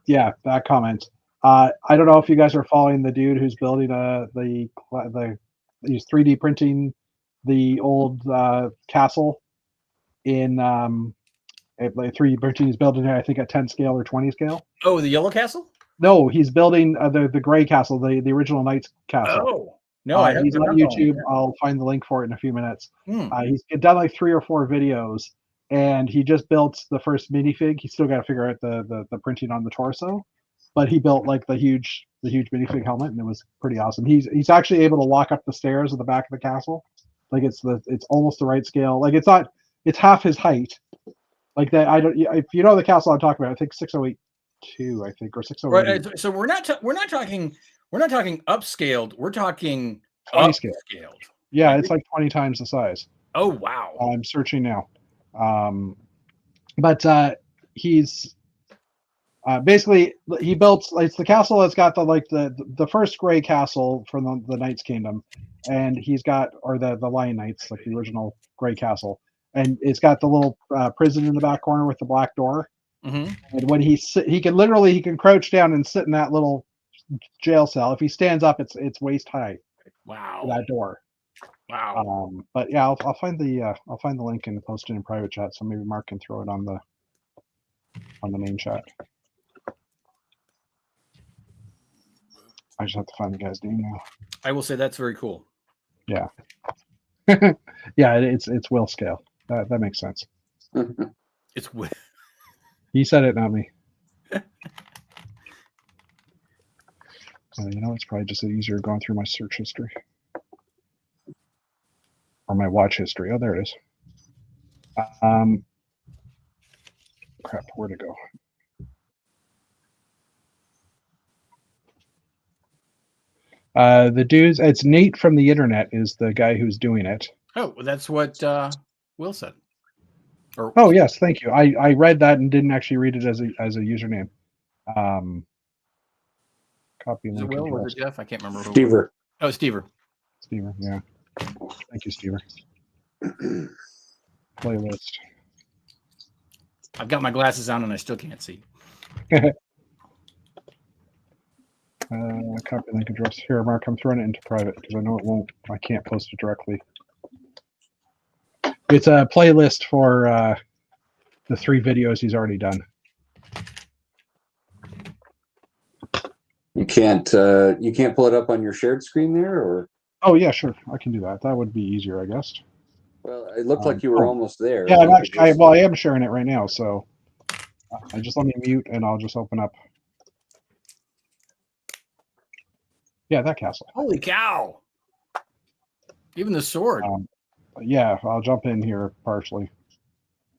Yeah, that comment. I don't know if you guys are following the dude who's building he's 3D printing the old castle in like 3D printing. He's building it, I think, at 10 scale or 20 scale. Oh, the Yellow Castle. No, he's building the gray castle, the original Knights castle. Oh no, I he's haven't on done that YouTube. one. I'll find the link for it in a few minutes. Hmm. He's done like 3 or 4 videos and he just built the first minifig. He's still got to figure out the printing on the torso, but he built like the huge minifig helmet, and it was pretty awesome. He's actually able to walk up the stairs at the back of the castle, like it's almost the right scale. Like it's half his height. Like that, I don't. If you know the castle I'm talking about, I think 608.2, I think, or 608. Right. So we're not talking upscaled. We're talking 20 scale. upscaled. Yeah, it's like 20 times the size. Oh wow. I'm searching now. But he's basically he built, it's the castle that's got the first gray castle from the Knights Kingdom, and he's got, or the Lion Knights, like the original gray castle, and it's got the little prison in the back corner with the black door. Mm-hmm. And when he can crouch down and sit in that little jail cell. If he stands up, it's waist high. Wow. For that door. Wow. But yeah, I'll find the link and post it in private chat, so maybe Mark can throw it on the main chat. I just have to find the guy's name now. I will say that's very cool. Yeah. Yeah, it's Will scale. That makes sense. It's Will. He said it, not me. You know, it's probably just easier going through my search history. Or my watch history. Oh, there it is. Crap, where'd it go? The dudes, it's Nate from the internet is the guy who's doing it. Oh, well, that's what Will said. Or, oh yes, thank you. I read that and didn't actually read it as a username. Copy link. Will or Jeff? I can't remember. Stever. Oh, Stever. Stever, yeah. Thank you, Stever. Playlist. I've got my glasses on and I still can't see. Copy link address here, Mark. I'm throwing it into private because I know it won't. I can't post it directly. It's a playlist for the 3 videos he's already done. You can't pull it up on your shared screen there, or? Oh yeah, sure. I can do that. That would be easier, I guess. Well, it looked like you were almost there. Yeah, I am sharing it right now. So just let me mute, and I'll just open up. Yeah, that castle. Holy cow! Even the sword. Yeah, I'll jump in here partially.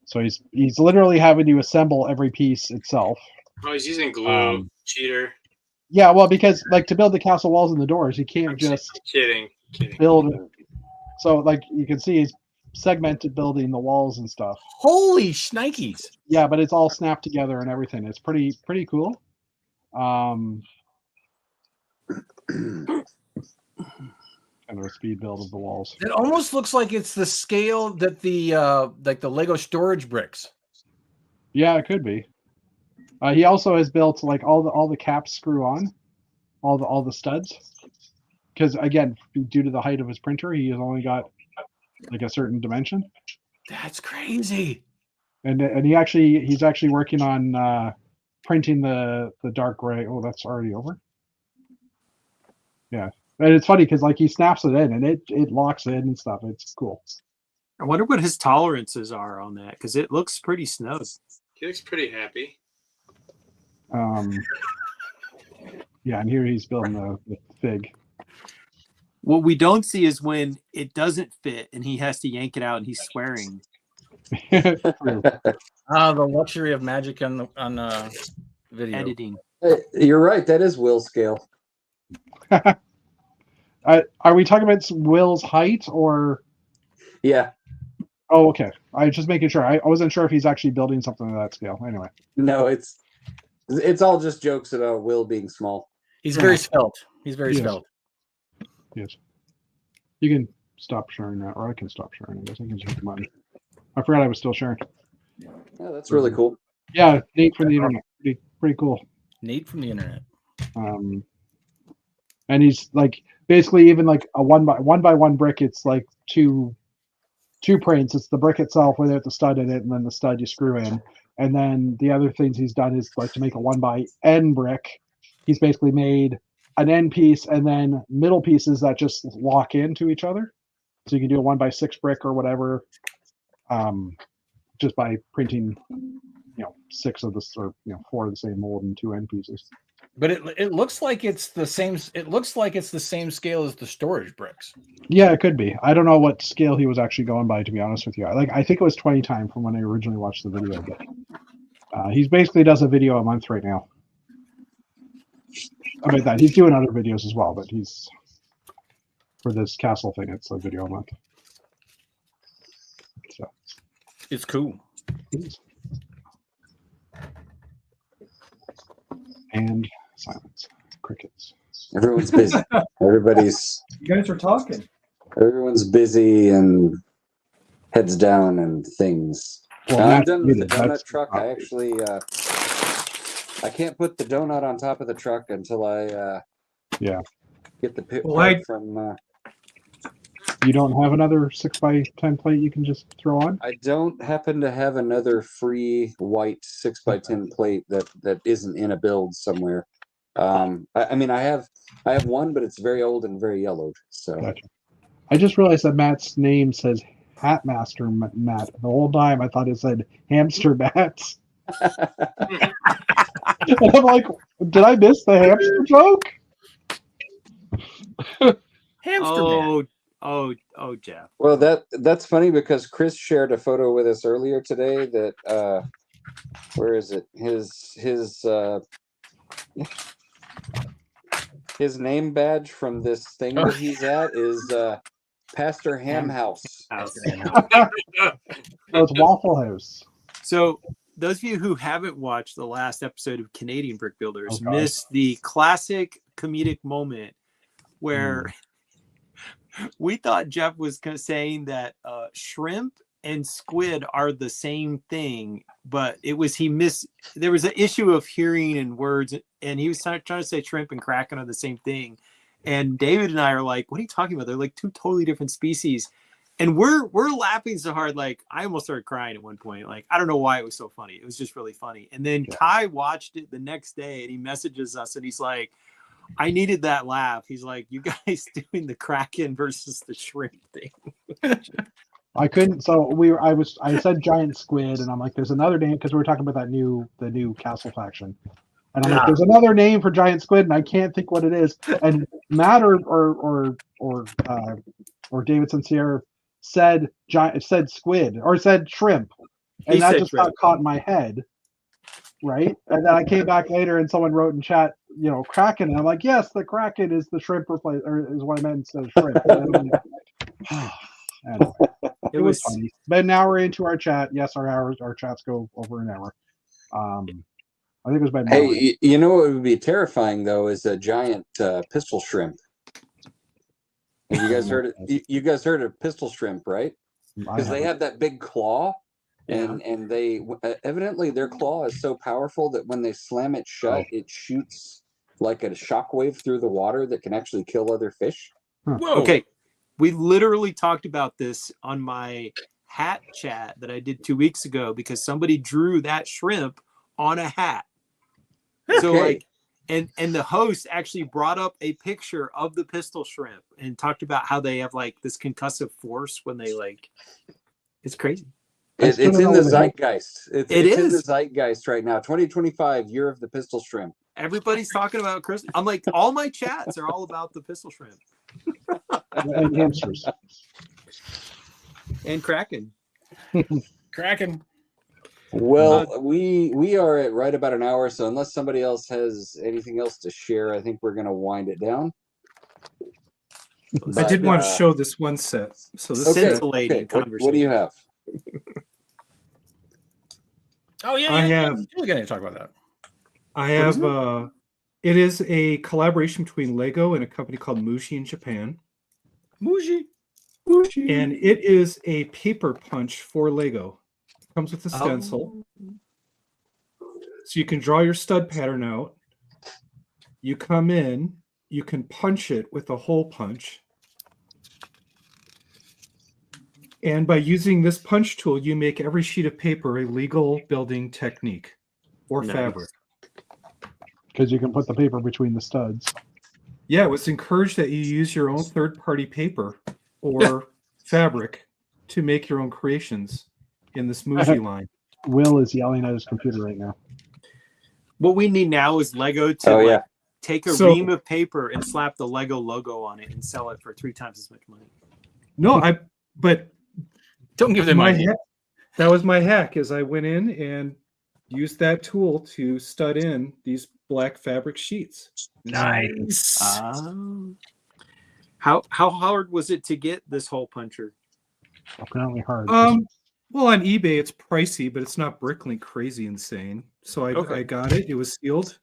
So he's literally having to assemble every piece itself. Oh, he's using glue. Cheater. Yeah, well, because like to build the castle walls and the doors, you can't just kidding. build it. So like you can see, he's segmented building the walls and stuff. Holy shnikes! Yeah, but it's all snapped together and everything. It's pretty cool. Kind of a speed build of the walls. It almost looks like it's the scale that the like the Lego storage bricks. Yeah, it could be. He also has built like all the caps screw on, all the studs. Because again, due to the height of his printer, he has only got like a certain dimension. That's crazy. And he's actually working on printing the dark gray. Oh, that's already over. Yeah. And it's funny because like he snaps it in and it locks in and stuff. It's cool. I wonder what his tolerances are on that because it looks pretty snug. He looks pretty happy. Yeah, and here he's building the fig. What we don't see is when it doesn't fit and he has to yank it out and he's swearing. The luxury of magic on video editing. You're right. That is Will scale. Are we talking about Will's height or? Yeah. Oh, okay. I was just making sure. I wasn't sure if he's actually building something of that scale. Anyway. No, it's all just jokes about Will being small. He's very svelte. He's very svelte. Yes. You can stop sharing that, or I can stop sharing. I guess I can hit the button. I forgot I was still sharing. Yeah, that's really cool. Yeah, Nate from the internet. Pretty cool. Nate from the internet. And he's like basically even like a one by one brick. It's like two prints. It's the brick itself without the stud in it, and then the stud you screw in. And then the other things he's done is like to make a 1x(n) brick. He's basically made an end piece and then middle pieces that just lock into each other. So you can do a 1x6 brick or whatever. just by printing, 6 of this or 4 of the same mold and 2 end pieces. But it looks like it's the same. It looks like it's the same scale as the storage bricks. Yeah, it could be. I don't know what scale he was actually going by, to be honest with you. I think it was 20 time from when I originally watched the video. But he's basically does a video a month right now. I mean that he's doing other videos as well, but he's for this castle thing. It's a video a month. So It's cool. it is. And silence. Crickets. Everyone's busy. Everybody's You guys are talking. everyone's busy and heads down and things. Well, I'm that's done with the muted. donut That's truck. I actually I can't put the donut on top of the truck until I Yeah. get the pit Well, I- from You don't have another 6x10 plate you can just throw on? I don't happen to have another free white 6x10 plate that isn't in a build somewhere. I mean I have one, but it's very old and very yellowed. So Gotcha. I just realized that Matt's name says Hatmaster Matt. The whole time I thought it said Hamster Mats. And I'm like, did I miss the hamster joke? Hamster man. Oh, Jeff. well that's funny because Chris shared a photo with us earlier today that where is it? His name badge from this thing that he's at is Pastor Ham House. No, it's Waffle House. So those of you who haven't watched the last episode of Canadian Brick Builders Oh, God. missed the classic comedic moment where we thought Jeff was saying that shrimp and squid are the same thing, but there was an issue of hearing and words, and he was trying to say shrimp and kraken are the same thing. And David and I are like, what are you talking about? They're like 2 totally different species. And we're laughing so hard, like I almost started crying at one point. Like, I don't know why it was so funny. It was just really funny. And then Kai watched it the next day and he messages us and he's like, I needed that laugh. He's like, you guys doing the kraken versus the shrimp thing. I couldn't. So I said giant squid, and I'm like, there's another name because we were talking about the new castle faction, and I'm like, there's another name for giant squid, and I can't think what it is. And Matt or David Sincere said squid or said shrimp, and He that said just shrimp. got caught in my head, right? And then I came back later, and someone wrote in chat, kraken, and I'm like, yes, the kraken is the shrimp replace, or is what I meant instead of shrimp. Anyway, it was funny. But now we're into our chat. Yes, our chats go over an hour. I think it was by Hey, you know what would be terrifying though is a giant pistol shrimp. Have you guys heard it? You guys heard of pistol shrimp, right? Because they have that big claw, and they evidently their claw is so powerful that when they slam it shut, it shoots like a shockwave through the water that can actually kill other fish. Whoa. Okay. We literally talked about this on my hat chat that I did 2 weeks ago because somebody drew that shrimp on a hat. So like, and the host actually brought up a picture of the pistol shrimp and talked about how they have like this concussive force when they like, it's crazy. It's in the zeitgeist. It's is in the zeitgeist right now. 2025, year of the pistol shrimp. Everybody's talking about Christmas. I'm like, all my chats are all about the pistol shrimp. and hamsters and kraken. Kraken. Well, we are at right about an hour, so unless somebody else has anything else to share, I think we're going to wind it down. I did want to show this one set. So this scintillating conversation. What do you have? Oh yeah, I have. We're going to talk about that. I have. It is a collaboration between Lego and a company called Muji in Japan. Muji. And it is a paper punch for Lego. Comes with a stencil. So you can draw your stud pattern out. You come in, you can punch it with a hole punch. And by using this punch tool, you make every sheet of paper a legal building technique or fabric. Because you can put the paper between the studs. Yeah, it was encouraged that you use your own third-party paper or fabric to make your own creations. in this movie line. Will is yelling at his computer right now. What we need now is Lego to Oh, yeah. take a So- ream of paper and slap the Lego logo on it and sell it for 3 times as much money. No, but Don't give them my ideas. hack, that was my hack. Is I went in and used that tool to stud in these black fabric sheets. Nice. How hard was it to get this hole puncher? Apparently hard. Well, on eBay it's pricey, but it's not Bricklink crazy insane. So I got it. It was sealed.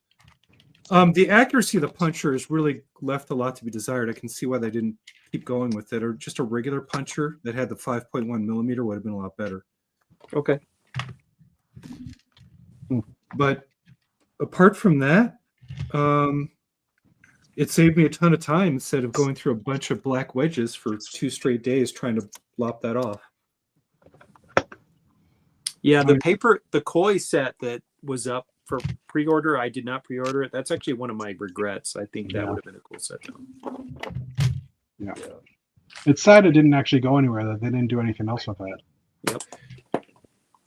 The accuracy of the puncher has really left a lot to be desired. I can see why they didn't keep going with it. Or just a regular puncher that had the 5.1 millimeter would have been a lot better. Okay. But apart from that, it saved me a ton of time instead of going through a bunch of black wedges for 2 straight days trying to lop that off. Yeah, the koi set that was up for pre-order, I did not pre-order it. That's actually one of my regrets. I think that would have been a cool set. Yeah. It's sad it didn't actually go anywhere, that they didn't do anything else with that. Yep.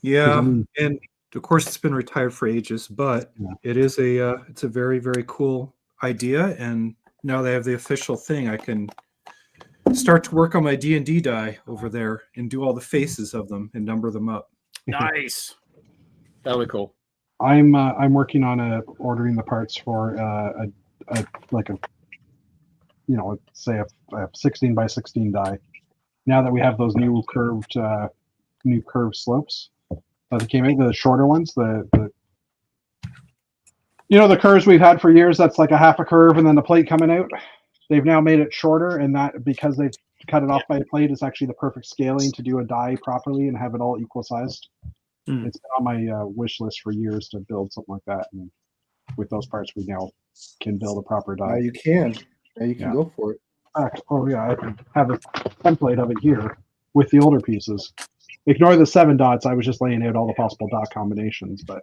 Yeah, I mean- and of course it's been retired for ages, but Yeah. it is it's a very, very cool idea. And now they have the official thing. I can start to work on my D&D die over there and do all the faces of them and number them up. Nice. That would be cool. I'm working on ordering the parts for say a 16 by 16 die. Now that we have those new curved slopes that they came in, the shorter ones, the curves we've had for years. That's like a half a curve and then the plate coming out. They've now made it shorter, and that because they've cut it off by a plate is actually the perfect scaling to do a die properly and have it all equal sized. It's been on my wish list for years to build something like that, and with those parts we now can build a proper die. You can. You can Yeah. go for it. I have a template of it here with the older pieces. Ignore the 7 dots. I was just laying out all the possible dot combinations, but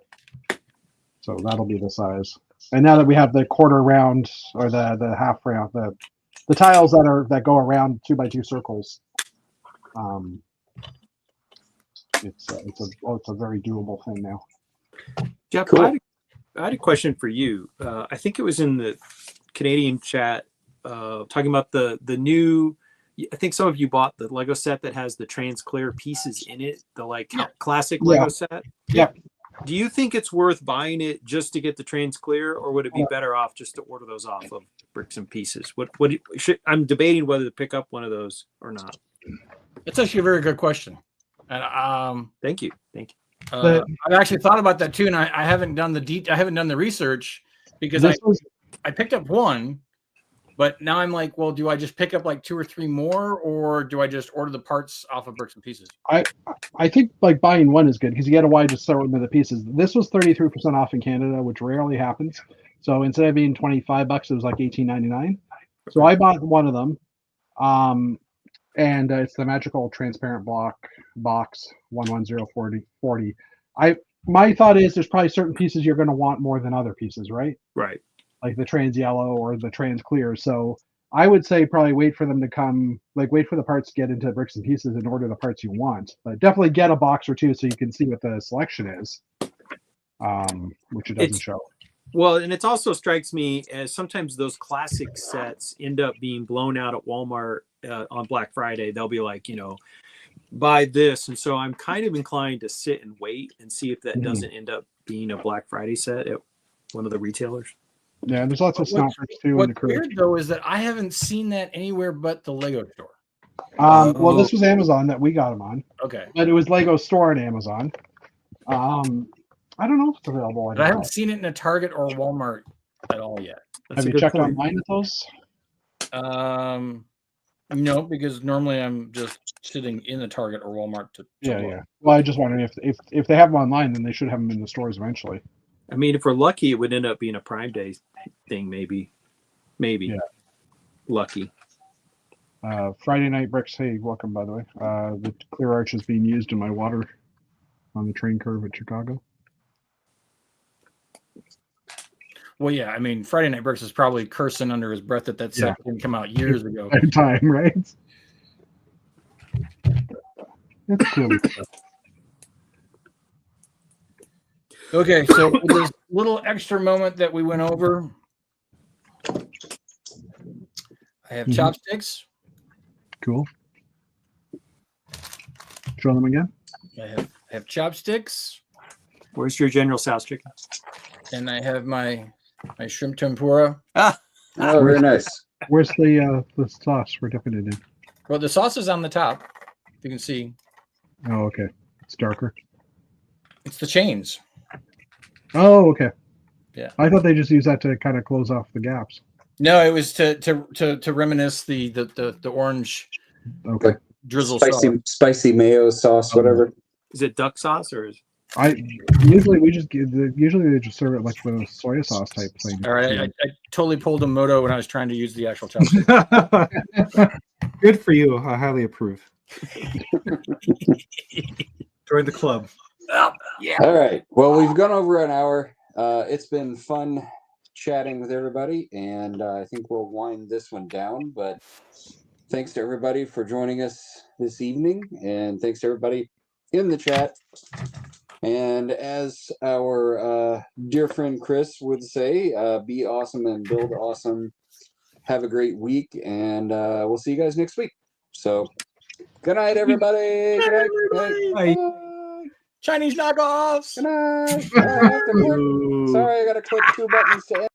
so that'll be the size. And now that we have the quarter round or the half round, the tiles that go around 2x2 circles, it's a very doable thing now. Jeff, Cool. I had a question for you. I think it was in the Canadian chat talking about the new. I think some of you bought the Lego set that has the trans clear pieces in it, the classic Lego set. Yeah. Do you think it's worth buying it just to get the trans clear, or would it be better off just to order those off of Bricks and Pieces? I'm debating whether to pick up one of those or not. It's actually a very good question. And Thank you. I've actually thought about that too, and I haven't done I haven't done the research because I picked up one, but now I'm like, well, do I just pick up like 2 or 3 more, or do I just order the parts off of Bricks and Pieces? I think like buying one is good because you get a wide just throw into the pieces. This was 33% off in Canada, which rarely happens. So instead of being $25, it was like $18.99. So I bought one of them, and it's the magical transparent box 110440. My thought is there's probably certain pieces you're going to want more than other pieces, right? Right. Like the trans yellow or the trans clear. So I would say probably wait for them to come, wait for the parts to get into Bricks and Pieces and order the parts you want. But definitely get a box or two so you can see what the selection is, which it doesn't show. Well, and it also strikes me as sometimes those classic sets end up being blown out at Walmart on Black Friday. They'll be like, buy this. And so I'm kind of inclined to sit and wait and see if that doesn't end up being a Black Friday set at one of the retailers. Yeah, there's lots of stoppers too. What's weird though is that I haven't seen that anywhere but the Lego store. Well, this was Amazon that we got them on, Okay. but it was Lego store on Amazon. I don't know if it's available. But I haven't seen it in a Target or Walmart at all yet. Have you checked online at those? No, because normally I'm just sitting in the Target or Walmart to Yeah. Well, I just wondering if they have them online, then they should have them in the stores eventually. I mean, if we're lucky, it would end up being a Prime Day thing, maybe. Yeah. Lucky. Friday Night Bricks. Hey, welcome, by the way. The clear arch is being used in my water on the train curve at Chicago. Well, yeah, I mean, Friday Night Bricks is probably cursing under his breath that set didn't come out years ago. Time, right? It's cool. Okay, so with this little extra moment that we went over, I have Mhm. chopsticks. Cool. Show them again. I have chopsticks, Where's your General Tso's chicken? and I have my shrimp tempura. Oh, very nice. Where's the sauce we're dipping it in? Well, the sauce is on the top. You can see Oh, okay. It's darker. it's the chains. Oh, okay. Yeah. I thought they just used that to kind of close off the gaps. No, it was to reminisce the orange Okay. drizzle sauce. Spicy mayo sauce, whatever. Is it duck sauce or is Usually they just serve it like with a soy sauce type thing. All right, I totally pulled a moto when I was trying to use the actual chopstick. Good for you. I highly approve. Join the club. Yeah. All right. Well, we've gone over an hour. It's been fun chatting with everybody, and I think we'll wind this one down. But thanks to everybody for joining us this evening, and thanks to everybody in the chat. And as our dear friend Chris would say, be awesome and build awesome. Have a great week, and we'll see you guys next week. So, good night, everybody. Good night. Bye. Bye. Chinese knockoffs. Good night. I have to click. Sorry, I got to click 2 buttons to end.